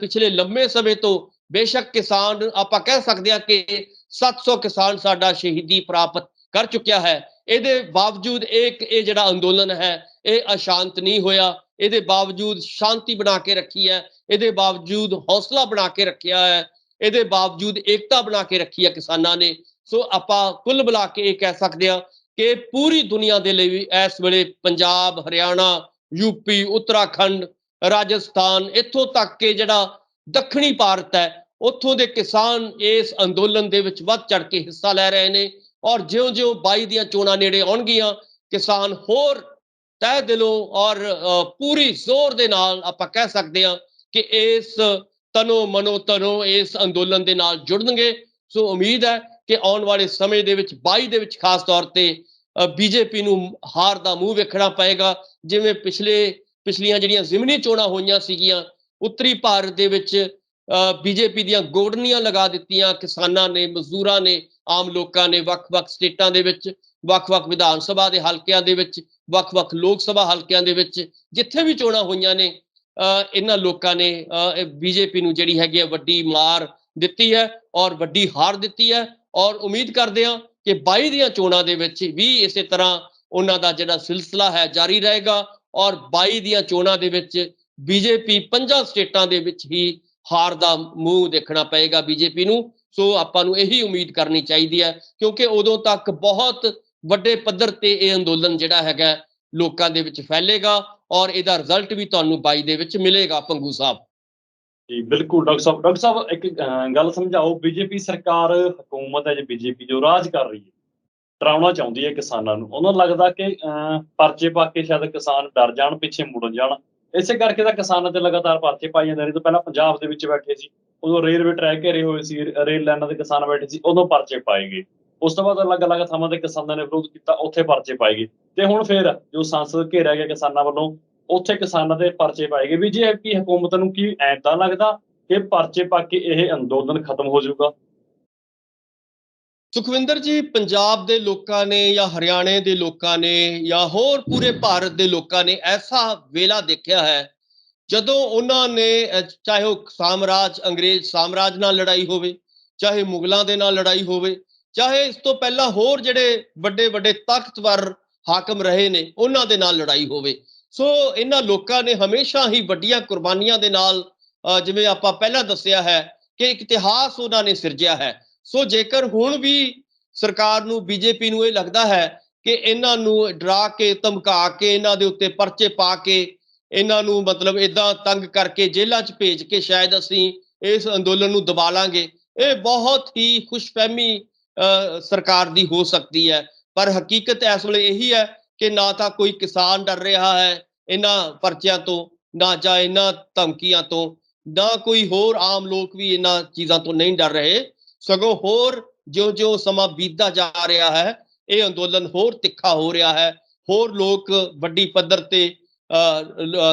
ਪਿਛਲੇ ਲੰਮੇ ਸਮੇਂ ਤੋਂ ਬੇਸ਼ੱਕ ਕਿਸਾਨ ਆਪਾਂ ਕਹਿ ਸਕਦੇ ਹਾਂ ਕਿ 700 ਕਿਸਾਨ ਸਾਡਾ ਸ਼ਹੀਦੀ ਪ੍ਰਾਪਤ ਕਰ ਚੁੱਕਿਆ ਹੈ, ਇਹਦੇ ਬਾਵਜੂਦ ਇਹ ਜਿਹੜਾ ਅੰਦੋਲਨ ਹੈ ਇਹ ਅਸ਼ਾਂਤ ਨਹੀਂ ਹੋਇਆ। ਇਹਦੇ ਬਾਵਜੂਦ ਸ਼ਾਂਤੀ ਬਣਾ ਕੇ ਰੱਖੀ ਹੈ, ਇਹਦੇ ਬਾਵਜੂਦ ਹੌਸਲਾ ਬਣਾ ਕੇ ਰੱਖਿਆ ਹੈ, ਇਹਦੇ ਬਾਵਜੂਦ ਏਕਤਾ ਬਣਾ ਕੇ ਰੱਖੀ ਹੈ ਕਿਸਾਨਾਂ ਨੇ। ਸੋ ਆਪਾਂ ਕੁੱਲ ਮਿਲਾ ਕੇ ਇਹ ਕਹਿ ਸਕਦੇ ਹਾਂ ਕਿ ਪੂਰੀ ਦੁਨੀਆ ਦੇ ਲਈ ਵੀ ਇਸ ਵੇਲੇ ਪੰਜਾਬ, ਹਰਿਆਣਾ, ਯੂਪੀ, ਉੱਤਰਾਖੰਡ, ਰਾਜਸਥਾਨ, ਇੱਥੋਂ ਤੱਕ ਕਿ ਜਿਹੜਾ ਦੱਖਣੀ ਭਾਰਤ ਹੈ ਉੱਥੋਂ ਦੇ ਕਿਸਾਨ ਇਸ ਅੰਦੋਲਨ ਦੇ ਵਿੱਚ ਵੱਧ ਚੜ ਕੇ ਹਿੱਸਾ ਲੈ ਰਹੇ ਨੇ। ਔਰ ਜਿਉਂ-ਜਿਉਂ 22 ਦੀਆਂ ਚੋਣਾਂ ਨੇੜੇ ਆਉਣਗੀਆਂ ਕਿਸਾਨ ਹੋਰ ਤਹਿ ਦਿਲੋਂ ਔਰ ਪੂਰੀ ਜ਼ੋਰ ਦੇ ਨਾਲ ਆਪਾਂ ਕਹਿ ਸਕਦੇ ਹਾਂ ਕਿ ਇਸ ਤਨੋ ਮਨੋ ਤਨੋ ਇਸ ਅੰਦੋਲਨ ਦੇ ਨਾਲ ਜੁੜਨਗੇ। ਸੋ ਉਮੀਦ ਹੈ ਕਿ ਆਉਣ ਵਾਲੇ ਸਮੇਂ ਦੇ ਵਿੱਚ 22 ਦੇ ਵਿੱਚ ਖਾਸ ਤੌਰ ਤੇ ਬੀਜੇਪੀ ਨੂੰ ਹਾਰ ਦਾ ਮੂੰਹ ਵੇਖਣਾ ਪਏਗਾ। ਜਿਵੇਂ ਪਿਛਲੀਆਂ ਜਿਹੜੀਆਂ ਜ਼ਿਮਨੀ ਚੋਣਾਂ ਹੋਈਆਂ ਸੀਗੀਆਂ ਉੱਤਰੀ ਭਾਰਤ ਦੇ ਵਿੱਚ ਬੀਜੇਪੀ ਦੀਆਂ ਗੋਡਨੀਆਂ ਲਗਾ ਦਿੱਤੀਆਂ ਕਿਸਾਨਾਂ ਨੇ, ਮਜ਼ਦੂਰਾਂ ਨੇ, ਆਮ ਲੋਕਾਂ ਨੇ ਵੱਖ-ਵੱਖ ਸਟੇਟਾਂ ਦੇ ਵਿੱਚ, ਵੱਖ-ਵੱਖ ਵਿਧਾਨ ਸਭਾ ਦੇ ਹਲਕਿਆਂ ਦੇ ਵਿੱਚ, ਵੱਖ-ਵੱਖ ਲੋਕ ਸਭਾ ਹਲਕਿਆਂ ਦੇ ਵਿੱਚ, ਜਿੱਥੇ ਵੀ ਚੋਣਾਂ ਹੋਈਆਂ ਨੇ ਇਹਨਾਂ ਲੋਕਾਂ ਨੇ ਬੀਜੇਪੀ ਨੂੰ ਜਿਹੜੀ ਹੈਗੀ ਹੈ ਵੱਡੀ ਮਾਰ ਦਿੱਤੀ ਹੈ ਔਰ ਵੱਡੀ ਹਾਰ ਦਿੱਤੀ ਹੈ। ਔਰ ਉਮੀਦ ਕਰਦੇ ਹਾਂ ਕਿ 22 ਦੀਆਂ ਚੋਣਾਂ ਦੇ ਵਿੱਚ ਵੀ ਇਸੇ ਤਰ੍ਹਾਂ ਉਹਨਾਂ ਦਾ ਜਿਹੜਾ ਸਿਲਸਿਲਾ ਹੈ ਜਾਰੀ ਰਹੇਗਾ ਔਰ 22 ਦੀਆਂ ਚੋਣਾਂ ਦੇ ਵਿੱਚ ਬੀਜੇਪੀ 5 ਸਟੇਟਾਂ ਦੇ ਵਿੱਚ ਹੀ ਹਾਰ ਦਾ ਮੂੰਹ ਦੇਖਣਾ ਪਏਗਾ ਬੀਜੇਪੀ ਨੂੰ। ਸੋ ਆਪਾਂ ਨੂੰ ਇਹੀ ਉਮੀਦ ਕਰਨੀ ਚਾਹੀਦੀ ਹੈ ਕਿਉਂਕਿ ਉਦੋਂ ਤੱਕ ਬਹੁਤ ਵੱਡੇ ਪੱਧਰ ਤੇ ਇਹ ਅੰਦੋਲਨ ਜਿਹੜਾ ਹੈਗਾ ਲੋਕਾਂ ਦੇ ਵਿੱਚ ਫੈਲੇਗਾ ਔਰ ਇਹਦਾ ਰਿਜ਼ਲਟ ਵੀ ਤੁਹਾਨੂੰ 22 ਦੇ ਵਿੱਚ ਮਿਲੇਗਾ ਪੰਗੂ ਸਾਹਿਬ। ਜੀ ਬਿਲਕੁਲ ਡਾਕਟਰ ਸਾਹਿਬ ਇੱਕ ਗੱਲ ਸਮਝਾਓ, ਬੀਜੇਪੀ ਸਰਕਾਰ ਹਕੂਮਤ ਹੈ, ਜੇ ਬੀਜੇਪੀ ਜੋ ਰਾਜ ਕਰ ਰਹੀ ਹੈ, ਡਰਾਉਣਾ ਚਾਹੁੰਦੀ ਹੈ ਕਿਸਾਨਾਂ ਨੂੰ। ਉਹਨਾਂ ਨੂੰ ਲੱਗਦਾ ਕਿ ਪਰਚੇ ਪਾ ਕੇ ਸ਼ਾਇਦ ਕਿਸਾਨ ਡਰ ਜਾਣ, ਪਿੱਛੇ ਮੁੜ ਜਾਣ। ਇਸੇ ਕਰਕੇ ਤਾਂ ਕਿਸਾਨਾਂ ਤੇ ਲਗਾਤਾਰ ਪਰਚੇ ਪਾਈ ਜਾਂਦੇ ਨੇ। ਤੋਂ ਪਹਿਲਾਂ ਪੰਜਾਬ ਦੇ ਵਿੱਚ ਬੈਠੇ ਸੀ, ਉਦੋਂ ਰੇਲਵੇ ਟਰੈਕ ਘੇਰੇ ਹੋਏ ਸੀ, ਰੇਲ ਲਾਈਨਾਂ ਤੇ ਕਿਸਾਨ ਬੈਠੇ ਸੀ, ਉਦੋਂ ਪਰਚੇ ਪਾਏ ਗਏ। ਉਸ ਤੋਂ ਬਾਅਦ ਅਲੱਗ-ਅਲੱਗ ਥਾਵਾਂ ਤੇ ਕਿਸਾਨਾਂ ਨੇ ਵਿਰੋਧ ਕੀਤਾ, ਉੱਥੇ ਪਰਚੇ ਪਾਏ ਗਏ। ਤੇ ਹੁਣ ਫਿਰ ਜੋ ਸੰਸਦ ਘੇਰਿਆ ਗਿਆ ਕਿਸਾਨਾਂ ਵੱਲੋਂ, ਉੱਥੇ ਕਿਸਾਨਾਂ ਦੇ ਪਰਚੇ ਪਾਏ ਗਏ। ਬੀਜੇਪੀ ਹਕੂਮਤ ਨੂੰ ਕੀ ਐਦਾਂ ਲੱਗਦਾ ਕਿ ਪਰਚੇ ਪਾ ਕੇ ਇਹ ਅੰਦੋਲਨ ਖਤਮ ਹੋ ਜਾਊਗਾ? ਸੁਖਵਿੰਦਰ ਜੀ, ਪੰਜਾਬ ਦੇ ਲੋਕਾਂ ਨੇ ਜਾਂ ਹਰਿਆਣੇ ਦੇ ਲੋਕਾਂ ਨੇ ਜਾਂ ਹੋਰ ਪੂਰੇ ਭਾਰਤ ਦੇ ਲੋਕਾਂ ਨੇ ਐਸਾ ਵੇਲਾ ਦੇਖਿਆ ਹੈ ਜਦੋਂ ਉਹਨਾਂ ਨੇ ਚਾਹੇ ਉਹ ਸਾਮਰਾਜ ਅੰਗਰੇਜ਼ ਸਾਮਰਾਜ ਨਾਲ ਲੜਾਈ ਹੋਵੇ, ਚਾਹੇ ਮੁਗਲਾਂ ਦੇ ਨਾਲ ਲੜਾਈ ਹੋਵੇ, ਚਾਹੇ ਇਸ ਤੋਂ ਪਹਿਲਾਂ ਹੋਰ ਜਿਹੜੇ ਵੱਡੇ ਵੱਡੇ ਤਾਕਤਵਰ ਹਾਕਮ ਰਹੇ ਨੇ ਉਹਨਾਂ ਦੇ ਨਾਲ ਲੜਾਈ ਹੋਵੇ। ਸੋ ਇਹਨਾਂ ਲੋਕਾਂ ਨੇ ਹਮੇਸ਼ਾ ਹੀ ਵੱਡੀਆਂ ਕੁਰਬਾਨੀਆਂ ਦੇ ਨਾਲ ਜਿਵੇਂ ਆਪਾਂ ਪਹਿਲਾਂ ਦੱਸਿਆ ਹੈ ਕਿ ਇੱਕ ਇਤਿਹਾਸ ਉਹਨਾਂ ਨੇ ਸਿਰਜਿਆ ਹੈ। ਸੋ ਜੇਕਰ ਹੁਣ ਵੀ ਸਰਕਾਰ ਨੂੰ ਬੀਜੇਪੀ ਨੂੰ ਇਹ ਲੱਗਦਾ ਹੈ ਕਿ ਇਹਨਾਂ ਨੂੰ ਡਰਾ ਕੇ ਧਮਕਾ ਕੇ ਇਹਨਾਂ ਦੇ ਉੱਤੇ ਪਰਚੇ ਪਾ ਕੇ ਇਹਨਾਂ ਨੂੰ ਮਤਲਬ ਇਦਾਂ ਤੰਗ ਕਰਕੇ ਜੇਲ੍ਹਾਂ 'ਚ ਭੇਜ ਕੇ ਸ਼ਾਇਦ ਅਸੀਂ ਇਸ ਅੰਦੋਲਨ ਨੂੰ ਦਬਾ ਲਾਂਗੇ, ਇਹ ਬਹੁਤ ਹੀ ਖੁਸ਼ਫਹਿਮੀ ਸਰਕਾਰ ਦੀ ਹੋ ਸਕਦੀ ਹੈ। ਪਰ ਹਕੀਕਤ ਇਸ ਵੇਲੇ ਇਹੀ ਹੈ ਕਿ ਨਾ ਤਾਂ ਕੋਈ ਕਿਸਾਨ ਡਰ ਰਿਹਾ ਹੈ ਇਹਨਾਂ ਪਰਚਿਆਂ ਤੋਂ, ਨਾ ਜਾਂ ਇਹਨਾਂ ਧਮਕੀਆਂ ਤੋਂ, ਨਾ ਕੋਈ ਹੋਰ ਆਮ ਲੋਕ ਵੀ ਇਹਨਾਂ ਚੀਜ਼ਾਂ ਤੋਂ ਨਹੀਂ ਡਰ ਰਹੇ। ਸਗੋਂ ਹੋਰ ਜਿਉਂ-ਜਿਉਂ ਸਮਾਂ ਬੀਤਦਾ ਜਾ ਰਿਹਾ ਹੈ ਇਹ ਅੰਦੋਲਨ ਹੋਰ ਤਿੱਖਾ ਹੋ ਰਿਹਾ ਹੈ, ਹੋਰ ਲੋਕ ਵੱਡੀ ਪੱਧਰ ਤੇ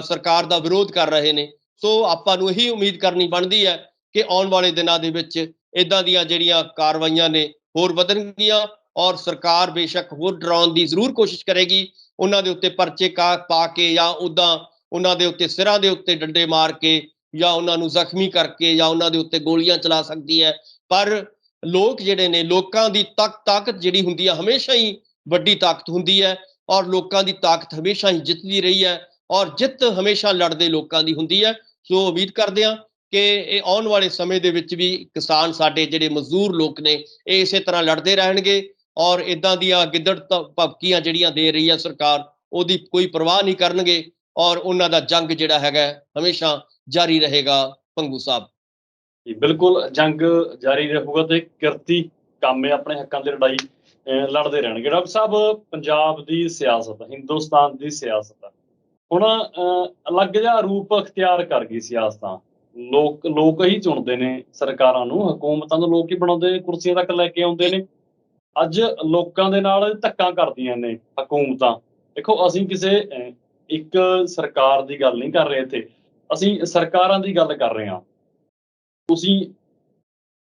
ਸਰਕਾਰ ਦਾ ਵਿਰੋਧ ਕਰ ਰਹੇ ਨੇ। ਸੋ ਆਪਾਂ ਨੂੰ ਇਹੀ ਉਮੀਦ ਕਰਨੀ ਬਣਦੀ ਹੈ ਕਿ ਆਉਣ ਵਾਲੇ ਦਿਨਾਂ ਦੇ ਵਿੱਚ ਇਦਾਂ ਦੀਆਂ ਜਿਹੜੀਆਂ ਕਾਰਵਾਈਆਂ ਨੇ ਹੋਰ ਵਧਣਗੀਆਂ ਔਰ ਸਰਕਾਰ ਬੇਸ਼ੱਕ ਹੋਰ ਡਰਾਉਣ ਦੀ ਜ਼ਰੂਰ ਕੋਸ਼ਿਸ਼ ਕਰੇਗੀ, ਉਹਨਾਂ ਦੇ ਉੱਤੇ ਪਰਚੇ ਪਾ ਕੇ ਜਾਂ ਉੱਦਾਂ ਉਹਨਾਂ ਦੇ ਉੱਤੇ ਸਿਰਾਂ ਦੇ ਉੱਤੇ ਡੰਡੇ ਮਾਰ ਕੇ ਜਾਂ ਉਹਨਾਂ ਨੂੰ ਜ਼ਖਮੀ ਕਰਕੇ ਜਾਂ ਉਹਨਾਂ ਦੇ ਉੱਤੇ ਗੋਲੀਆਂ ਚਲਾ ਸਕਦੀ ਹੈ। ਪਰ ਲੋਕ ਜਿਹੜੇ ਨੇ, ਲੋਕਾਂ ਦੀ ਤਾਕਤ ਜਿਹੜੀ ਹੁੰਦੀ ਹੈ ਹਮੇਸ਼ਾ ਹੀ ਵੱਡੀ ਤਾਕਤ ਹੁੰਦੀ ਹੈ ਔਰ ਲੋਕਾਂ ਦੀ ਤਾਕਤ ਹਮੇਸ਼ਾ ਹੀ ਜਿੱਤਦੀ ਰਹੀ ਹੈ ਔਰ ਜਿੱਤ ਹਮੇਸ਼ਾ ਲੜਦੇ ਲੋਕਾਂ ਦੀ ਹੁੰਦੀ ਹੈ। ਸੋ ਉਮੀਦ ਕਰਦੇ ਹਾਂ ਕਿ ਇਹ ਆਉਣ ਵਾਲੇ ਸਮੇਂ ਦੇ ਵਿੱਚ ਵੀ ਕਿਸਾਨ ਸਾਡੇ ਜਿਹੜੇ ਮਜ਼ਦੂਰ ਲੋਕ ਨੇ ਇਹ ਇਸੇ ਤਰ੍ਹਾਂ ਲੜਦੇ ਰਹਿਣਗੇ ਔਰ ਇਦਾਂ ਦੀਆਂ ਗਿੱਦੜ ਭਬਕੀਆਂ ਜਿਹੜੀਆਂ ਦੇ ਰਹੀ ਹੈ ਸਰਕਾਰ ਉਹਦੀ ਕੋਈ ਪਰਵਾਹ ਨਹੀਂ ਕਰਨਗੇ ਔਰ ਉਹਨਾਂ ਦਾ ਜੰਗ ਜਿਹੜਾ ਹੈਗਾ ਹਮੇਸ਼ਾ ਜਾਰੀ ਰਹੇਗਾ ਪੰਗੂ ਸਾਹਿਬ। ਜੀ ਬਿਲਕੁਲ, ਜੰਗ ਜਾਰੀ ਰਹੂਗਾ ਤੇ ਕਿਰਤੀ ਕਾਮੇ ਆਪਣੇ ਹੱਕਾਂ ਦੀ ਲੜਾਈ ਲੜਦੇ ਰਹਿਣਗੇ। ਡਾਕਟਰ ਸਾਹਿਬ, ਪੰਜਾਬ ਦੀ ਸਿਆਸਤ, ਹਿੰਦੁਸਤਾਨ ਦੀ ਸਿਆਸਤ ਹੁਣ ਅਲੱਗ ਜਿਹਾ ਰੂਪ ਅਖਤਿਆਰ ਕਰ ਗਈ ਸਿਆਸਤਾਂ। ਲੋਕ ਹੀ ਚੁਣਦੇ ਨੇ ਸਰਕਾਰਾਂ ਨੂੰ, ਹਕੂਮਤਾਂ ਨੂੰ ਲੋਕ ਹੀ ਬਣਾਉਂਦੇ ਨੇ, ਕੁਰਸੀਆਂ ਤੱਕ ਲੈ ਕੇ ਆਉਂਦੇ ਨੇ। ਅੱਜ ਲੋਕਾਂ ਦੇ ਨਾਲ ਧੱਕਾ ਕਰਦੀਆਂ ਨੇ ਹਕੂਮਤਾਂ। ਦੇਖੋ, ਅਸੀਂ ਕਿਸੇ ਇੱਕ ਸਰਕਾਰ ਦੀ ਗੱਲ ਨਹੀਂ ਕਰ ਰਹੇ ਇੱਥੇ, ਅਸੀਂ ਸਰਕਾਰਾਂ ਦੀ ਗੱਲ ਕਰ ਰਹੇ ਹਾਂ। ਤੁਸੀਂ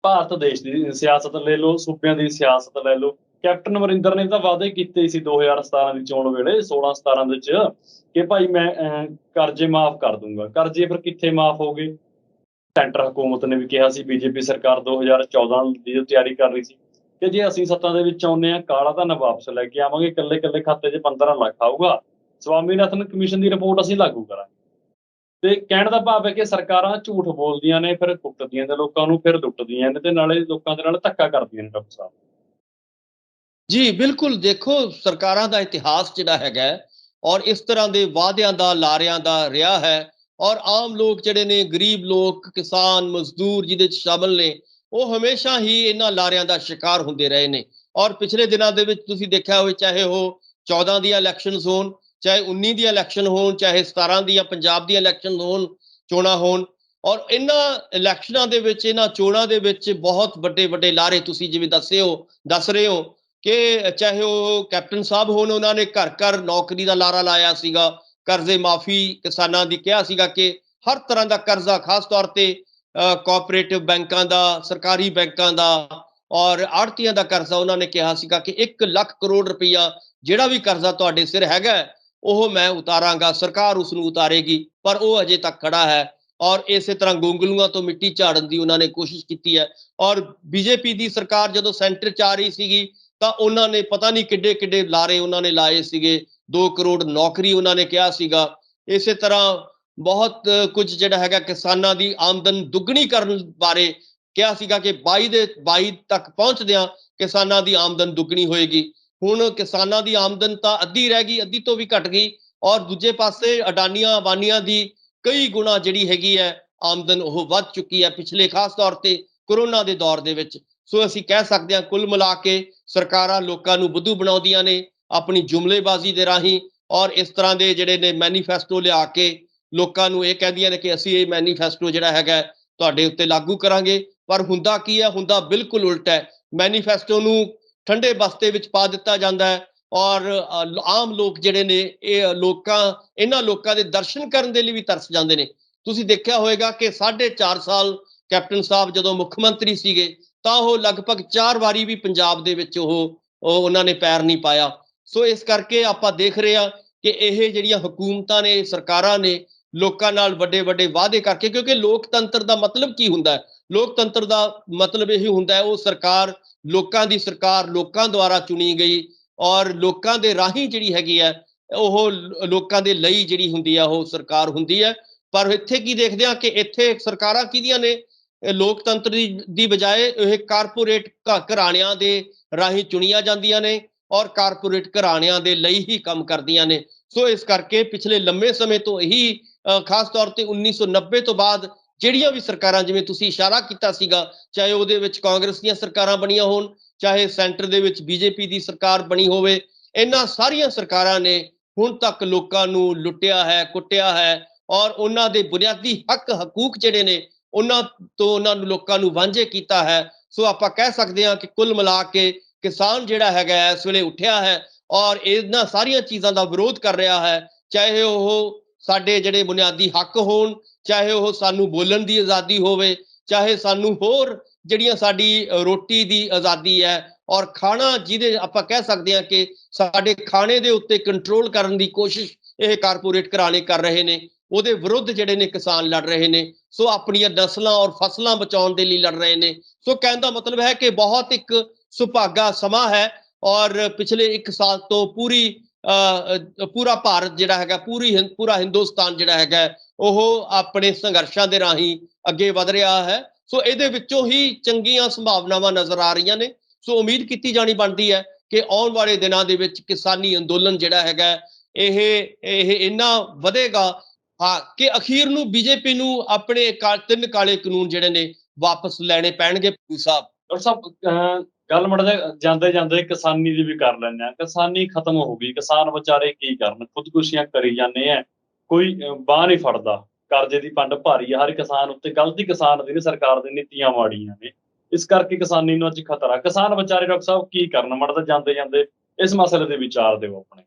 ਭਾਰਤ ਦੇਸ਼ ਦੀ ਸਿਆਸਤ ਲੈ ਲਓ, ਸੂਬਿਆਂ ਦੀ ਸਿਆਸਤ ਲੈ ਲਓ। ਕੈਪਟਨ ਅਮਰਿੰਦਰ ਨੇ ਤਾਂ ਵਾਅਦੇ ਕੀਤੇ ਸੀ 2017 ਦੀ ਚੋਣ ਵੇਲੇ, 16-17 ਵਿੱਚ, ਕਿ ਭਾਈ ਮੈਂ ਕਰਜ਼ੇ ਮਾਫ਼ ਕਰ ਦੂੰਗਾ। ਕਰਜ਼ੇ ਫਿਰ ਕਿੱਥੇ ਮਾਫ਼ ਹੋ ਗਏ? ਸੈਂਟਰ ਹਕੂਮਤ ਨੇ ਵੀ ਕਿਹਾ ਸੀ, ਬੀਜੇਪੀ ਸਰਕਾਰ 2014 ਦੀ ਜੋ ਤਿਆਰੀ ਕਰ ਰਹੀ ਸੀ ਕਿ ਜੇ ਅਸੀਂ ਸੱਤਾ ਦੇ ਵਿੱਚ ਆਉਂਦੇ ਹਾਂ, ਕਾਲਾ ਧਨ ਵਾਪਸ ਲੈ ਕੇ ਆਵਾਂਗੇ, ਇਕੱਲੇ ਖਾਤੇ 'ਚ 15 ਲੱਖ ਆਊਗਾ, ਸਵਾਮੀਨਾਥਨ ਕਮਿਸ਼ਨ ਦੀ ਰਿਪੋਰਟ ਅਸੀਂ ਲਾਗੂ ਕਰਾਂਗੇ। ਤੇ ਕਹਿਣ ਦਾ ਭਾਵ ਹੈ ਕਿ ਸਰਕਾਰਾਂ ਝੂਠ ਬੋਲਦੀਆਂ ਨੇ, ਫਿਰ ਕੁੱਟਦੀਆਂ ਨੇ ਲੋਕਾਂ ਨੂੰ, ਫਿਰ ਲੁੱਟਦੀਆਂ ਨੇ ਤੇ ਨਾਲੇ ਲੋਕਾਂ ਦੇ ਨਾਲ ਧੱਕਾ ਕਰਦੀਆਂ ਨੇ। ਡਾਕਟਰ ਸਾਹਿਬ ਜੀ ਬਿਲਕੁਲ, ਦੇਖੋ ਸਰਕਾਰਾਂ ਦਾ ਇਤਿਹਾਸ ਜਿਹੜਾ ਹੈਗਾ ਔਰ ਇਸ ਤਰ੍ਹਾਂ ਦੇ ਵਾਅਦਿਆਂ ਦਾ, ਲਾਰਿਆਂ ਦਾ ਰਿਹਾ ਹੈ ਔਰ ਆਮ ਲੋਕ ਜਿਹੜੇ ਨੇ, ਗਰੀਬ ਲੋਕ, ਕਿਸਾਨ, ਮਜ਼ਦੂਰ ਜਿਹਦੇ 'ਚ ਸ਼ਾਮਲ ਨੇ, ਉਹ ਹਮੇਸ਼ਾ ਹੀ ਇਹਨਾਂ ਲਾਰਿਆਂ ਦਾ ਸ਼ਿਕਾਰ ਹੁੰਦੇ ਰਹੇ ਨੇ। ਔਰ ਪਿਛਲੇ ਦਿਨਾਂ ਦੇ ਵਿੱਚ ਤੁਸੀਂ ਦੇਖਿਆ ਹੋਵੇ, ਚਾਹੇ ਉਹ 14 ਦੀਆਂ ਇਲੈਕਸ਼ਨਸ ਹੋਣ, ਚਾਹੇ 19 ਦੀਆਂ ਇਲੈਕਸ਼ਨ ਹੋਣ, ਚਾਹੇ 17 ਦੀਆਂ ਪੰਜਾਬ ਦੀਆਂ ਇਲੈਕਸ਼ਨ ਹੋਣ, ਚੋਣਾਂ ਹੋਣ, ਔਰ ਇਹਨਾਂ ਇਲੈਕਸ਼ਨਾਂ ਦੇ ਵਿੱਚ, ਇਹਨਾਂ ਚੋਣਾਂ ਦੇ ਵਿੱਚ ਬਹੁਤ ਵੱਡੇ ਵੱਡੇ ਲਾਰੇ ਤੁਸੀਂ ਜਿਵੇਂ ਦੱਸ ਰਹੇ ਹੋ ਕਿ ਚਾਹੇ ਉਹ ਕੈਪਟਨ ਸਾਹਿਬ ਹੋਣ, ਉਹਨਾਂ ਨੇ ਘਰ ਘਰ ਨੌਕਰੀ ਦਾ ਲਾਰਾ ਲਾਇਆ ਸੀਗਾ, ਕਰਜ਼ੇ ਮਾਫੀ ਕਿਸਾਨਾਂ ਦੀ ਕਿਹਾ ਸੀਗਾ ਕਿ ਹਰ ਤਰ੍ਹਾਂ ਦਾ ਕਰਜ਼ਾ, ਖਾਸ ਤੌਰ ਤੇ ਕੋਆਪਰੇਟਿਵ ਬੈਂਕਾਂ ਦਾ, ਸਰਕਾਰੀ ਬੈਂਕਾਂ ਦਾ ਔਰ ਆੜ੍ਹਤੀਆਂ ਦਾ ਕਰਜ਼ਾ ਉਹਨਾਂ ਨੇ ਕਿਹਾ ਸੀਗਾ ਕਿ 1 ਲੱਖ ਕਰੋੜ ਰੁਪਈਆ ਜਿਹੜਾ ਵੀ ਕਰਜ਼ਾ ਤੁਹਾਡੇ ਸਿਰ ਹੈਗਾ ਉਹ ਮੈਂ ਉਤਾਰਾਂਗਾ, ਸਰਕਾਰ ਉਸ ਨੂੰ ਉਤਾਰੇਗੀ, ਪਰ ਉਹ ਅਜੇ ਤੱਕ ਖੜਾ ਹੈ। ਔਰ ਇਸੇ ਤਰ੍ਹਾਂ ਗੋਂਗਲੂਆਂ ਤੋਂ ਮਿੱਟੀ ਝਾੜਨ ਦੀ ਉਹਨਾਂ ਨੇ ਕੋਸ਼ਿਸ਼ ਕੀਤੀ ਹੈ। ਔਰ ਬੀਜੇਪੀ ਦੀ ਸਰਕਾਰ ਜਦੋਂ ਸੈਂਟਰ 'ਚ ਆ ਰਹੀ ਸੀਗੀ ਤਾਂ ਉਹਨਾਂ ਨੇ ਪਤਾ ਨਹੀਂ ਕਿੱਡੇ ਕਿੱਡੇ ਲਾਰੇ ਉਹਨਾਂ ਨੇ ਲਾਏ ਸੀਗੇ, 2 ਕਰੋੜ ਨੌਕਰੀ ਉਹਨਾਂ ਨੇ ਕਿਹਾ ਸੀਗਾ। ਇਸੇ ਤਰ੍ਹਾਂ ਬਹੁਤ ਕੁਝ ਜਿਹੜਾ ਹੈਗਾ ਕਿਸਾਨਾਂ ਦੀ ਆਮਦਨ ਦੁੱਗਣੀ ਕਰਨ ਬਾਰੇ ਕਿਹਾ ਸੀਗਾ ਕਿ 22 ਦੇ 22 ਤੱਕ ਪਹੁੰਚਦਿਆਂ ਕਿਸਾਨਾਂ ਦੀ ਆਮਦਨ ਦੁੱਗਣੀ ਹੋਏਗੀ। ਹੁਣ ਕਿਸਾਨਾਂ ਦੀ ਆਮਦਨ ਤਾਂ ਅੱਧੀ ਰਹਿ ਗਈ, ਅੱਧੀ ਤੋਂ ਵੀ ਘਟ ਗਈ, ਔਰ ਦੂਜੇ ਪਾਸੇ ਅਡਾਨੀਆਂ ਅਬਾਨੀਆਂ ਦੀ ਕਈ ਗੁਣਾ ਜਿਹੜੀ ਹੈਗੀ ਹੈ ਆਮਦਨ ਉਹ ਵੱਧ ਚੁੱਕੀ ਹੈ ਪਿਛਲੇ ਖਾਸ ਤੌਰ ਤੇ ਕੋਰੋਨਾ ਦੇ ਦੌਰ ਦੇ ਵਿੱਚ। ਸੋ ਅਸੀਂ ਕਹਿ ਸਕਦੇ ਹਾਂ ਕੁੱਲ ਮਿਲਾ ਕੇ ਸਰਕਾਰਾਂ ਲੋਕਾਂ ਨੂੰ ਬੁੱਧੂ ਬਣਾਉਂਦੀਆਂ ਨੇ ਆਪਣੀ ਜੁਮਲੇਬਾਜ਼ੀ ਦੇ ਰਾਹੀਂ, ਔਰ ਇਸ ਤਰ੍ਹਾਂ ਦੇ ਜਿਹੜੇ ਨੇ ਮੈਨੀਫੈਸਟੋ ਲਿਆ ਕੇ ਲੋਕਾਂ ਨੂੰ ਇਹ ਕਹਿੰਦੀਆਂ ਨੇ ਕਿ ਅਸੀਂ ਇਹ ਮੈਨੀਫੈਸਟੋ ਜਿਹੜਾ ਹੈਗਾ ਤੁਹਾਡੇ ਉੱਤੇ ਲਾਗੂ ਕਰਾਂਗੇ। ਪਰ ਹੁੰਦਾ ਕੀ ਹੈ? ਹੁੰਦਾ ਬਿਲਕੁਲ ਉਲਟਾ ਹੈ। ਮੈਨੀਫੈਸਟੋ ਨੂੰ ਠੰਡੇ ਬਸਤੇ ਵਿੱਚ ਪਾ ਦਿੱਤਾ ਜਾਂਦਾ ਹੈ ਔਰ ਆਮ ਲੋਕ ਜਿਹੜੇ ਨੇ ਇਹ ਇਹਨਾਂ ਲੋਕਾਂ ਦੇ ਦਰਸ਼ਨ ਕਰਨ ਦੇ ਲਈ ਵੀ ਤਰਸ ਜਾਂਦੇ ਨੇ। ਤੁਸੀਂ ਦੇਖਿਆ ਹੋਵੇਗਾ ਕਿ 4.5 ਸਾਲ ਕੈਪਟਨ ਸਾਹਿਬ ਜਦੋਂ ਮੁੱਖ ਮੰਤਰੀ ਸੀਗੇ ਤਾਂ ਉਹ ਲਗਭਗ 4 ਵਾਰੀ ਵੀ ਪੰਜਾਬ ਦੇ ਵਿੱਚ ਉਹਨਾਂ ਨੇ ਪੈਰ ਨਹੀਂ ਪਾਇਆ। ਸੋ ਇਸ ਕਰਕੇ ਆਪਾਂ ਦੇਖ ਰਹੇ ਹਾਂ ਕਿ ਇਹ ਜਿਹੜੀਆਂ ਹਕੂਮਤਾਂ ਨੇ, ਸਰਕਾਰਾਂ ਨੇ, ਲੋਕਾਂ ਨਾਲ ਵੱਡੇ ਵੱਡੇ ਵਾਅਦੇ ਕਰਕੇ, ਕਿਉਂਕਿ ਲੋਕਤੰਤਰ ਦਾ ਮਤਲਬ ਕੀ ਹੁੰਦਾ ਹੈ? ਲੋਕਤੰਤਰ ਦਾ ਮਤਲਬ ਇਹੀ ਹੁੰਦਾ ਹੈ ਉਹ ਸਰਕਾਰ, ਲੋਕਾਂ ਦੀ ਸਰਕਾਰ, ਲੋਕਾਂ ਦੁਆਰਾ ਚੁਣੀ ਗਈ ਔਰ ਲੋਕਾਂ ਦੇ ਰਾਹੀਂ ਜਿਹੜੀ ਹੈਗੀ ਹੈ ਉਹ ਲੋਕਾਂ ਦੇ ਲਈ ਜਿਹੜੀ ਹੁੰਦੀ ਆ ਉਹ ਸਰਕਾਰ ਹੁੰਦੀ ਹੈ। ਪਰ ਇੱਥੇ ਕੀ ਦੇਖਦੇ ਹਾਂ ਕਿ ਇੱਥੇ ਸਰਕਾਰਾਂ ਕਿਹਦੀਆਂ ਨੇ? ਲੋਕਤੰਤਰ ਦੀ ਬਜਾਏ ਇਹ ਕਾਰਪੋਰੇਟ ਘਰਾਣਿਆਂ ਦੇ ਰਾਹੀਂ ਚੁਣੀਆਂ ਜਾਂਦੀਆਂ ਨੇ ਔਰ ਕਾਰਪੋਰੇਟ ਘਰਾਣਿਆਂ ਦੇ ਲਈ ਹੀ ਕੰਮ ਕਰਦੀਆਂ ਨੇ। ਸੋ ਇਸ ਕਰਕੇ ਪਿਛਲੇ ਲੰਮੇ ਸਮੇਂ ਤੋਂ ਇਹੀ ਖਾਸ ਤੌਰ ਤੇ 1990 ਤੋਂ ਬਾਅਦ ਜਿਹੜੀਆਂ ਵੀ ਸਰਕਾਰਾਂ, ਜਿਵੇਂ ਤੁਸੀਂ ਇਸ਼ਾਰਾ ਕੀਤਾ ਸੀਗਾ, ਚਾਹੇ ਉਹਦੇ ਵਿੱਚ ਕਾਂਗਰਸ ਦੀਆਂ ਸਰਕਾਰਾਂ ਬਣੀਆਂ ਹੋਣ, ਚਾਹੇ ਸੈਂਟਰ ਦੇ ਵਿੱਚ ਬੀਜੇਪੀ ਦੀ ਸਰਕਾਰ ਬਣੀ ਹੋਵੇ, ਇਹਨਾਂ ਸਾਰੀਆਂ ਸਰਕਾਰਾਂ ਨੇ ਹੁਣ ਤੱਕ ਲੋਕਾਂ ਨੂੰ ਲੁੱਟਿਆ ਹੈ, ਕੁੱਟਿਆ ਹੈ ਔਰ ਉਹਨਾਂ ਦੇ ਬੁਨਿਆਦੀ ਹਕੂਕ ਜਿਹੜੇ ਨੇ ਉਹਨਾਂ ਤੋਂ ਉਹਨਾਂ ਨੂੰ ਲੋਕਾਂ ਨੂੰ ਵਾਂਝੇ ਕੀਤਾ ਹੈ। ਸੋ ਆਪਾਂ ਕਹਿ ਸਕਦੇ ਹਾਂ ਕਿ ਕੁੱਲ ਮਿਲਾ ਕੇ ਕਿਸਾਨ ਜਿਹੜਾ ਹੈਗਾ ਇਸ ਵੇਲੇ ਉੱਠਿਆ ਹੈ ਔਰ ਇਹਨਾਂ ਸਾਰੀਆਂ ਚੀਜ਼ਾਂ ਦਾ ਵਿਰੋਧ ਕਰ ਰਿਹਾ ਹੈ, ਚਾਹੇ ਉਹ ਸਾਡੇ ਜਿਹੜੇ ਬੁਨਿਆਦੀ ਹੱਕ ਹੋਣ, ਚਾਹੇ ਉਹ ਸਾਨੂੰ ਬੋਲਣ ਦੀ ਆਜ਼ਾਦੀ ਹੋਵੇ, ਚਾਹੇ ਸਾਨੂੰ ਹੋਰ ਜਿਹੜੀਆਂ ਸਾਡੀ ਰੋਟੀ ਦੀ ਆਜ਼ਾਦੀ ਹੈ ਔਰ ਖਾਣਾ, ਜਿਹਦੇ ਆਪਾਂ ਕਹਿ ਸਕਦੇ ਹਾਂ ਕਿ ਸਾਡੇ ਖਾਣੇ ਦੇ ਉੱਤੇ ਕੰਟਰੋਲ ਕਰਨ ਦੀ ਕੋਸ਼ਿਸ਼ ਇਹ ਕਾਰਪੋਰੇਟ ਘਰਾਣੇ ਕਰ ਰਹੇ ਨੇ, ਉਹਦੇ ਵਿਰੁੱਧ ਜਿਹੜੇ ਨੇ ਕਿਸਾਨ ਲੜ ਰਹੇ ਨੇ। ਸੋ ਆਪਣੀਆਂ ਨਸਲਾਂ ਔਰ ਫਸਲਾਂ ਬਚਾਉਣ ਦੇ ਲਈ ਲੜ ਰਹੇ ਨੇ। ਸੋ ਕਹਿਣ ਦਾ ਮਤਲਬ ਹੈ ਕਿ ਬਹੁਤ ਇੱਕ ਸੁਭਾਗਾ ਸਮਾਂ ਹੈ ਔਰ ਪਿਛਲੇ 1 ਸਾਲ ਤੋਂ ਪੂਰਾ ਭਾਰਤ ਜਿਹੜਾ ਹੈਗਾ, ਪੂਰਾ ਹਿੰਦੁਸਤਾਨ ਜਿਹੜਾ ਹੈਗਾ ਉਹ ਆਪਣੇ ਸੰਘਰਸ਼ਾਂ ਦੇ ਰਾਹੀਂ ਅੱਗੇ ਵਧ ਰਿਹਾ ਹੈ। ਸੋ ਇਹਦੇ ਵਿੱਚੋਂ ਹੀ ਚੰਗੀਆਂ ਸੰਭਾਵਨਾਵਾਂ ਨਜ਼ਰ ਆ ਰਹੀਆਂ ਨੇ। ਸੋ ਉਮੀਦ ਕੀਤੀ ਜਾਣੀ ਬਣਦੀ ਹੈ ਕਿ ਆਉਣ ਵਾਲੇ ਦਿਨਾਂ ਦੇ ਵਿੱਚ ਕਿਸਾਨੀ ਅੰਦੋਲਨ ਜਿਹੜਾ ਹੈਗਾ ਇਹ ਇੰਨਾ ਵਧੇਗਾ ਕਿ ਅਖੀਰ ਨੂੰ ਬੀਜੇਪੀ ਨੂੰ ਆਪਣੇ 3 ਕਾਲੇ ਕਾਨੂੰਨ ਜਿਹੜੇ ਨੇ ਵਾਪਸ ਲੈਣੇ ਪੈਣਗੇ। ਸਾਹਿਬ ਡਾਕਟਰ ਸਾਹਿਬ, ਗੱਲ ਮੜ ਜਾਂਦੇ ਜਾਂਦੇ ਕਿਸਾਨੀ ਦੀ ਵੀ ਕਰ ਲੈਂਦੇ ਆ। ਕਿਸਾਨੀ ਖਤਮ ਹੋ ਗਈ, ਕਿਸਾਨ ਵਿਚਾਰੇ ਕੀ ਕਰਨ? ਖੁਦਕੁਸ਼ੀਆਂ ਕਰੀ ਜਾਂਦੇ ਆ, ਕੋਈ ਬਾਂਹ ਨਹੀਂ ਫੜਦਾ। ਕਰਜ਼ੇ ਦੀ ਪੰਡ ਭਾਰੀ ਆ ਹਰ ਕਿਸਾਨ ਉੱਤੇ। ਗਲਤੀ ਕਿਸਾਨ ਦੀ ਨਹੀਂ, ਸਰਕਾਰ ਦੀ ਨੀਤੀਆਂ ਮਾੜੀਆਂ ਨੇ। ਇਸ ਕਰਕੇ ਕਿਸਾਨੀ ਨੂੰ ਅੱਜ ਖਤਰਾ। ਕਿਸਾਨ ਵਿਚਾਰੇ ਡਾਕਟਰ ਸਾਹਿਬ ਕੀ ਕਰਨ? ਮੜ ਜਾਂਦੇ ਜਾਂਦੇ ਇਸ ਮਸਲੇ ਦੇ ਵਿਚਾਰ ਦਿਓ ਆਪਣੇ।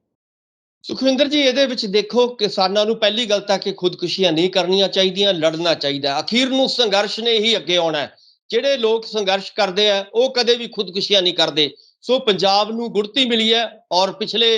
ਸੁਖਵਿੰਦਰ ਜੀ, ਇਹਦੇ ਵਿੱਚ ਦੇਖੋ, ਕਿਸਾਨਾਂ ਨੂੰ ਪਹਿਲੀ ਗੱਲ ਤਾਂ ਕਿ ਖੁਦਕੁਸ਼ੀਆਂ ਨਹੀਂ ਕਰਨੀਆਂ ਚਾਹੀਦੀਆਂ, ਲੜਨਾ ਚਾਹੀਦਾ। ਅਖੀਰ ਨੂੰ ਸੰਘਰਸ਼ ਨੇ ਹੀ ਅੱਗੇ ਆਉਣਾ ਹੈ। ਜਿਹੜੇ ਲੋਕ ਸੰਘਰਸ਼ ਕਰਦੇ ਆ ਉਹ ਕਦੇ ਵੀ ਖੁਦਕੁਸ਼ੀਆਂ ਨਹੀਂ ਕਰਦੇ। ਸੋ ਪੰਜਾਬ ਨੂੰ ਗੁੜਤੀ ਮਿਲੀ ਹੈ ਔਰ ਪਿਛਲੇ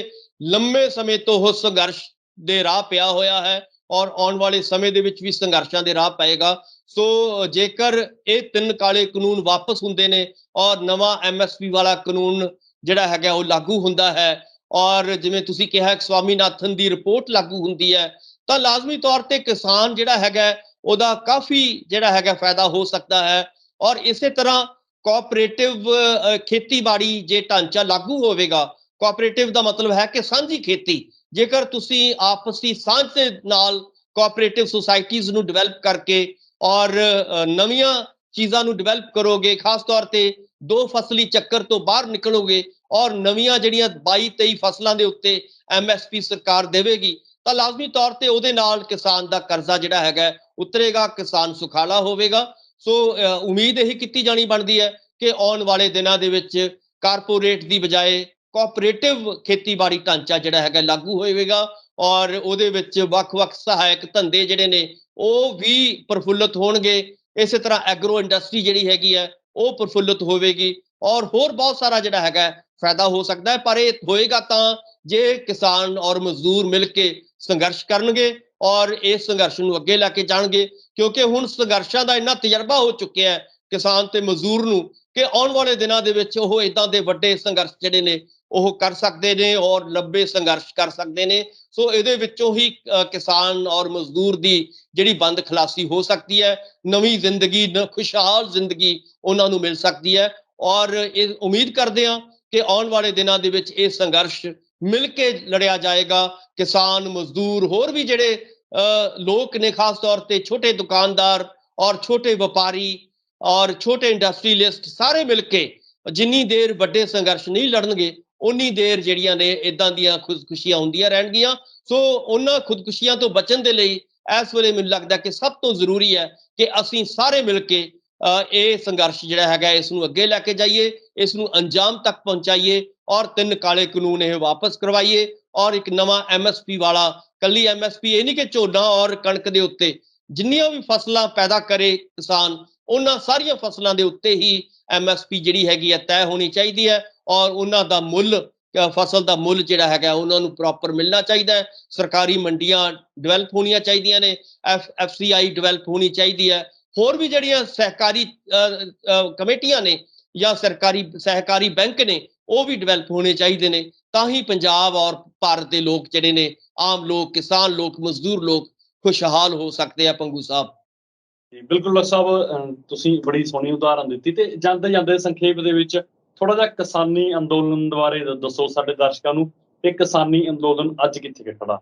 ਲੰਮੇ ਸਮੇਂ ਤੋਂ ਉਹ ਸੰਘਰਸ਼ ਦੇ ਰਾਹ ਪਿਆ ਹੋਇਆ ਹੈ ਔਰ ਆਉਣ ਵਾਲੇ ਸਮੇਂ ਦੇ ਵਿੱਚ ਵੀ ਸੰਘਰਸ਼ਾਂ ਦੇ ਰਾਹ ਪਏਗਾ। ਸੋ ਜੇਕਰ ਇਹ 3 ਕਾਲੇ ਕਾਨੂੰਨ ਵਾਪਸ ਹੁੰਦੇ ਨੇ ਔਰ ਨਵਾਂ MSP ਵਾਲਾ ਕਾਨੂੰਨ ਜਿਹੜਾ ਹੈਗਾ ਉਹ ਲਾਗੂ ਹੁੰਦਾ ਹੈ ਔਰ ਜਿਵੇਂ ਤੁਸੀਂ ਕਿਹਾ ਸਵਾਮੀਨਾਥਨ ਦੀ ਰਿਪੋਰਟ ਲਾਗੂ ਹੁੰਦੀ ਹੈ, ਤਾਂ ਲਾਜ਼ਮੀ ਤੌਰ ਤੇ ਕਿਸਾਨ ਜਿਹੜਾ ਹੈਗਾ ਉਹਦਾ ਕਾਫੀ ਜਿਹੜਾ ਹੈਗਾ ਫਾਇਦਾ ਹੋ ਸਕਦਾ ਹੈ। ਔਰ ਇਸੇ ਤਰ੍ਹਾਂ ਕੋਆਪਰੇਟਿਵ ਖੇਤੀਬਾੜੀ ਜੇ ਢਾਂਚਾ ਲਾਗੂ ਹੋਵੇਗਾ, ਕੋਆਪਰੇਟਿਵ ਦਾ ਮਤਲਬ ਹੈ ਕਿ ਸਾਂਝੀ ਖੇਤੀ। ਜੇਕਰ ਤੁਸੀਂ ਆਪਸੀ ਸਾਂਝ ਦੇ ਨਾਲ ਕੋਆਪਰੇਟਿਵ ਸੁਸਾਇਟੀਜ਼ ਨੂੰ ਡਿਵੈਲਪ ਕਰਕੇ ਔਰ ਨਵੀਆਂ ਚੀਜ਼ਾਂ ਨੂੰ ਡਿਵੈਲਪ ਕਰੋਗੇ, ਖਾਸ ਤੌਰ ਤੇ 2 ਫਸਲੀ ਚੱਕਰ ਤੋਂ ਬਾਹਰ ਨਿਕਲੋਗੇ ਔਰ ਨਵੀਆਂ ਜਿਹੜੀਆਂ 22-23 ਫਸਲਾਂ ਦੇ ਉੱਤੇ MSP ਸਰਕਾਰ ਦੇਵੇਗੀ, ਤਾਂ ਲਾਜ਼ਮੀ ਤੌਰ ਤੇ ਉਹਦੇ ਨਾਲ ਕਿਸਾਨ ਦਾ ਕਰਜ਼ਾ ਜਿਹੜਾ ਹੈਗਾ ਉਤਰੇਗਾ, ਕਿਸਾਨ ਸੁਖਾਲਾ ਹੋਵੇਗਾ। ਸੋ ਉਮੀਦ ਇਹੀ ਕੀਤੀ ਜਾਣੀ ਬਣਦੀ ਹੈ ਕਿ ਆਉਣ ਵਾਲੇ ਦਿਨਾਂ ਦੇ ਵਿੱਚ ਕਾਰਪੋਰੇਟ ਦੀ ਬਜਾਏ ਕੋਆਪਰੇਟਿਵ ਖੇਤੀਬਾੜੀ ਢਾਂਚਾ ਜਿਹੜਾ ਹੈਗਾ ਲਾਗੂ ਹੋਵੇਗਾ ਔਰ ਉਹਦੇ ਵਿੱਚ ਵੱਖ-ਵੱਖ ਸਹਾਇਕ ਧੰਦੇ ਜਿਹੜੇ ਨੇ ਉਹ ਵੀ ਪ੍ਰਫੁੱਲਤ ਹੋਣਗੇ ਇਸੇ ਤਰ੍ਹਾਂ ਐਗਰੋ ਇੰਡਸਟਰੀ ਜਿਹੜੀ ਹੈਗੀ ਹੈ ਉਹ ਪ੍ਰਫੁੱਲਤ ਹੋਵੇਗੀ ਔਰ ਹੋਰ ਬਹੁਤ ਸਾਰਾ ਜਿਹੜਾ ਹੈਗਾ ਫਾਇਦਾ ਹੋ ਸਕਦਾ ਹੈ। ਪਰ ਇਹ ਹੋਏਗਾ ਤਾਂ ਜੇ ਕਿਸਾਨ ਔਰ ਮਜ਼ਦੂਰ ਮਿਲ ਕੇ ਸੰਘਰਸ਼ ਕਰਨਗੇ ਔਰ ਇਸ ਸੰਘਰਸ਼ ਨੂੰ ਅੱਗੇ ਲੈ ਕੇ ਜਾਣਗੇ, ਕਿਉਂਕਿ ਹੁਣ ਸੰਘਰਸ਼ਾਂ ਦਾ ਇੰਨਾ ਤਜਰਬਾ ਹੋ ਚੁੱਕਿਆ ਹੈ ਕਿਸਾਨ ਤੇ ਮਜ਼ਦੂਰ ਨੂੰ ਕਿ ਆਉਣ ਵਾਲੇ ਦਿਨਾਂ ਦੇ ਵਿੱਚ ਉਹ ਇਦਾਂ ਦੇ ਵੱਡੇ ਸੰਘਰਸ਼ ਜਿਹੜੇ ਨੇ ਉਹ ਕਰ ਸਕਦੇ ਨੇ ਔਰ ਲੰਬੇ ਸੰਘਰਸ਼ ਕਰ ਸਕਦੇ ਨੇ। ਸੋ ਇਹਦੇ ਵਿੱਚੋਂ ਹੀ ਕਿਸਾਨ ਔਰ ਮਜ਼ਦੂਰ ਦੀ ਜਿਹੜੀ ਬੰਦ ਖਲਾਸੀ ਹੋ ਸਕਦੀ ਹੈ, ਨਵੀਂ ਜ਼ਿੰਦਗੀ, ਖੁਸ਼ਹਾਲ ਜ਼ਿੰਦਗੀ ਉਹਨਾਂ ਨੂੰ ਮਿਲ ਸਕਦੀ ਹੈ। ਔਰ ਇਹ ਉਮੀਦ ਕਰਦੇ ਹਾਂ ਕਿ ਆਉਣ ਵਾਲੇ ਦਿਨਾਂ ਦੇ ਵਿੱਚ ਇਹ ਸੰਘਰਸ਼ ਮਿਲ ਕੇ ਲੜਿਆ ਜਾਏਗਾ। ਕਿਸਾਨ, ਮਜ਼ਦੂਰ, ਹੋਰ ਵੀ ਜਿਹੜੇ ਲੋਕ ਨੇ, ਖਾਸ ਤੌਰ ਤੇ ਛੋਟੇ ਦੁਕਾਨਦਾਰ ਔਰ ਛੋਟੇ ਵਪਾਰੀ ਔਰ ਛੋਟੇ ਇੰਡਸਟਰੀਲਿਸਟ, ਸਾਰੇ ਮਿਲ ਕੇ ਜਿੰਨੀ ਦੇਰ ਵੱਡੇ ਸੰਘਰਸ਼ ਨਹੀਂ ਲੜਨਗੇ ਉਨੀ ਦੇਰ ਜਿਹੜੀਆਂ ਨੇ ਇਦਾਂ ਦੀਆਂ ਖੁਦਕੁਸ਼ੀਆਂ ਹੁੰਦੀਆਂ ਰਹਿਣਗੀਆਂ। ਸੋ ਉਹਨਾਂ ਖੁਦਕੁਸ਼ੀਆਂ ਤੋਂ ਬਚਣ ਦੇ ਲਈ ਇਸ ਵੇਲੇ ਮੈਨੂੰ ਲੱਗਦਾ ਕਿ ਸਭ ਤੋਂ ਜ਼ਰੂਰੀ ਹੈ ਕਿ ਅਸੀਂ ਸਾਰੇ ਮਿਲ ਕੇ ਇਹ ਸੰਘਰਸ਼ ਜਿਹੜਾ ਹੈਗਾ ਇਸ ਨੂੰ ਅੱਗੇ ਲੈ ਕੇ ਜਾਈਏ, ਇਸ ਨੂੰ ਅੰਜਾਮ ਤੱਕ ਪਹੁੰਚਾਈਏ ਔਰ 3 ਕਾਲੇ ਕਾਨੂੰਨ ਇਹ ਵਾਪਸ ਕਰਵਾਈਏ ਔਰ ਇੱਕ ਨਵਾਂ ਐਮਐਸਪੀ ਵਾਲਾ, ਕੱਲੀ ਐਮਐਸਪੀ ਇਹ ਨਹੀਂ ਕਿ ਝੋਨਾ ਔਰ ਕਣਕ ਦੇ ਉੱਤੇ, ਜਿੰਨੀਆਂ ਵੀ ਫਸਲਾਂ ਪੈਦਾ ਕਰੇ ਕਿਸਾਨ ਉਹਨਾਂ ਸਾਰੀਆਂ ਫਸਲਾਂ ਦੇ ਉੱਤੇ ਹੀ ਐਮਐਸਪੀ ਜਿਹੜੀ ਹੈਗੀ ਹੈ ਤੈਅ ਹੋਣੀ ਚਾਹੀਦੀ ਹੈ ਔਰ ਉਹਨਾਂ ਦਾ ਮੁੱਲ, ਫਸਲ ਦਾ ਮੁੱਲ ਜਿਹੜਾ ਹੈਗਾ ਉਹਨਾਂ ਨੂੰ ਪ੍ਰੋਪਰ ਮਿਲਣਾ ਚਾਹੀਦਾ ਹੈ। ਸਰਕਾਰੀ ਮੰਡੀਆਂ ਡਿਵੈਲਪ ਹੋਣੀਆਂ ਚਾਹੀਦੀਆਂ ਨੇ, ਐਫਸੀਆਈ ਡਿਵੈਲਪ ਹੋਣੀ ਚਾਹੀਦੀ ਹੈ। ਹੋਰ ਵੀ ਜਿਹੜੀਆਂ ਸਹਿਕਾਰੀ ਕਮੇਟੀਆਂ ਨੇ ਜਾਂ ਸਰਕਾਰੀ ਸਹਿਕਾਰੀ ਬੈਂਕ ਨੇ ਉਹ ਵੀ ਡਿਵੈਲਪ ਹੋਣੇ ਚਾਹੀਦੇ ਨੇ। ਤਾਂ ਹੀ ਪੰਜਾਬ ਔਰ ਭਾਰਤ ਦੇ ਲੋਕ ਜਿਹੜੇ ਨੇ, ਆਮ ਲੋਕ, ਕਿਸਾਨ ਲੋਕ, ਮਜ਼ਦੂਰ ਲੋਕ ਖੁਸ਼ਹਾਲ ਹੋ ਸਕਦੇ ਆ। ਪੰਗੂ ਸਾਹਿਬ ਜੀ ਬਿਲਕੁਲ ਡਾਕਟਰ ਸਾਹਿਬ, ਤੁਸੀਂ ਬੜੀ ਸੋਹਣੀ ਉਦਾਹਰਨ ਦਿੱਤੀ ਤੇ ਜਾਂਦੇ ਜਾਂਦੇ ਸੰਖੇਪ ਦੇ ਵਿੱਚ ਥੋੜਾ ਜਿਹਾ ਕਿਸਾਨੀ ਅੰਦੋਲਨ ਬਾਰੇ ਦੱਸੋ ਸਾਡੇ ਦਰਸ਼ਕਾਂ ਨੂੰ, ਤੇ ਕਿਸਾਨੀ ਅੰਦੋਲਨ ਅੱਜ ਕਿੱਥੇ ਖੜਾ?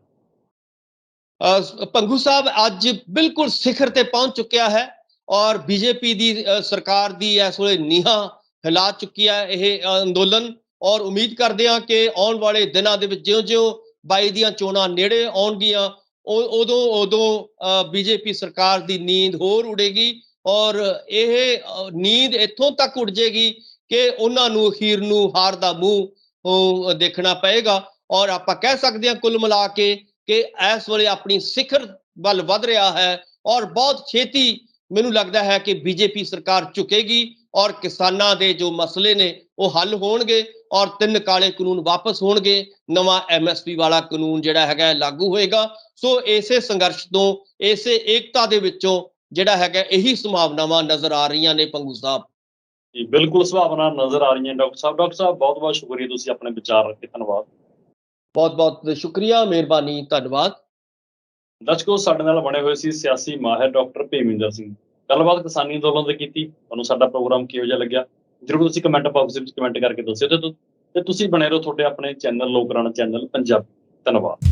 ਪੰਗੂ ਸਾਹਿਬ ਅੱਜ ਬਿਲਕੁਲ ਸਿਖਰ ਤੇ ਪਹੁੰਚ ਚੁੱਕਿਆ ਹੈ ਔਰ ਬੀਜੇਪੀ ਦੀ ਸਰਕਾਰ ਦੀ ਇਸ ਵੇਲੇ ਨੀਹਾਂ ਹਿਲਾ ਚੁੱਕੀ ਹੈ ਇਹ ਅੰਦੋਲਨ। ਔਰ ਉਮੀਦ ਕਰਦੇ ਹਾਂ ਕਿ ਆਉਣ ਵਾਲੇ ਦਿਨਾਂ ਦੇ ਵਿੱਚ ਜਿਉਂ-ਜਿਉਂ 22 ਦੀਆਂ ਚੋਣਾਂ ਨੇੜੇ ਆਉਣਗੀਆਂ ਉਦੋਂ ਬੀਜੇਪੀ ਸਰਕਾਰ ਦੀ ਨੀਂਦ ਹੋਰ ਉਡੇਗੀ ਔਰ ਇਹ ਨੀਂਦ ਇੱਥੋਂ ਤੱਕ ਉੱਡ ਜਾਏਗੀ ਕਿ ਉਹਨਾਂ ਨੂੰ ਅਖੀਰ ਨੂੰ ਹਾਰ ਦਾ ਮੂੰਹ ਦੇਖਣਾ ਪਏਗਾ। ਔਰ ਆਪਾਂ ਕਹਿ ਸਕਦੇ ਹਾਂ ਕੁੱਲ ਮਿਲਾ ਕੇ ਕਿ ਇਸ ਵੇਲੇ ਆਪਣੀ ਸਿਖਰ ਵੱਲ ਵੱਧ ਰਿਹਾ ਹੈ ਔਰ ਬਹੁਤ ਛੇਤੀ ਮੈਨੂੰ ਲੱਗਦਾ ਹੈ ਕਿ ਬੀਜੇਪੀ ਸਰਕਾਰ ਝੁਕੇਗੀ ਔਰ ਕਿਸਾਨਾਂ ਦੇ ਜੋ ਮਸਲੇ ਨੇ ਉਹ ਹੱਲ ਹੋਣਗੇ ਔਰ 3 ਕਾਲੇ ਕਾਨੂੰਨ ਵਾਪਸ ਹੋਣਗੇ, ਨਵਾਂ ਐਮਐਸਪੀ ਵਾਲਾ ਕਾਨੂੰਨ ਜਿਹੜਾ ਹੈਗਾ ਲਾਗੂ ਹੋਏਗਾ। ਸੋ ਇਸੇ ਸੰਘਰਸ਼ ਤੋਂ, ਇਸੇ ਏਕਤਾ ਦੇ ਵਿੱਚੋਂ ਜਿਹੜਾ ਹੈਗਾ ਇਹੀ ਸੰਭਾਵਨਾਵਾਂ ਨਜ਼ਰ ਆ ਰਹੀਆਂ ਨੇ। ਪੰਗੂ ਸਾਹਿਬ ਜੀ ਬਿਲਕੁਲ ਸੰਭਾਵਨਾ ਨਜ਼ਰ ਆ ਰਹੀਆਂ ਡਾਕਟਰ ਸਾਹਿਬ। ਡਾਕਟਰ ਸਾਹਿਬ ਬਹੁਤ ਬਹੁਤ ਸ਼ੁਕਰੀਆ, ਤੁਸੀਂ ਆਪਣੇ ਵਿਚਾਰ ਰੱਖੇ, ਧੰਨਵਾਦ। ਬਹੁਤ ਬਹੁਤ ਸ਼ੁਕਰੀਆ, ਮਿਹਰਬਾਨੀ, ਧੰਨਵਾਦ। ਦਰਸ਼ਕੋ, ਸਾਡੇ ਨਾਲ ਬਣੇ ਹੋਏ ਸੀ ਸਿਆਸੀ ਮਾਹਿਰ ਡਾਕਟਰ ਭੀਮਿੰਦਰ ਸਿੰਘ। ਗੱਲਬਾਤ ਕਿਸਾਨੀ ਅੰਦੋਲਨ ਤੇ ਕੀਤੀ। ਤੁਹਾਨੂੰ ਸਾਡਾ ਪ੍ਰੋਗਰਾਮ ਕਿਹੋ ਜਿਹਾ ਲੱਗਿਆ ਜ਼ਰੂਰ ਤੁਸੀਂ ਕਮੈਂਟ ਬਾਕਸ ਵਿੱਚ ਕਮੈਂਟ ਕਰਕੇ ਦੱਸਿਓ ਤੇ ਤੁਸੀਂ ਬਣੇ ਰਹੋ ਤੁਹਾਡੇ ਆਪਣੇ ਚੈਨਲ ਲੋਕ ਰਾਣਾ ਚੈਨਲ ਪੰਜਾਬੀ। ਧੰਨਵਾਦ।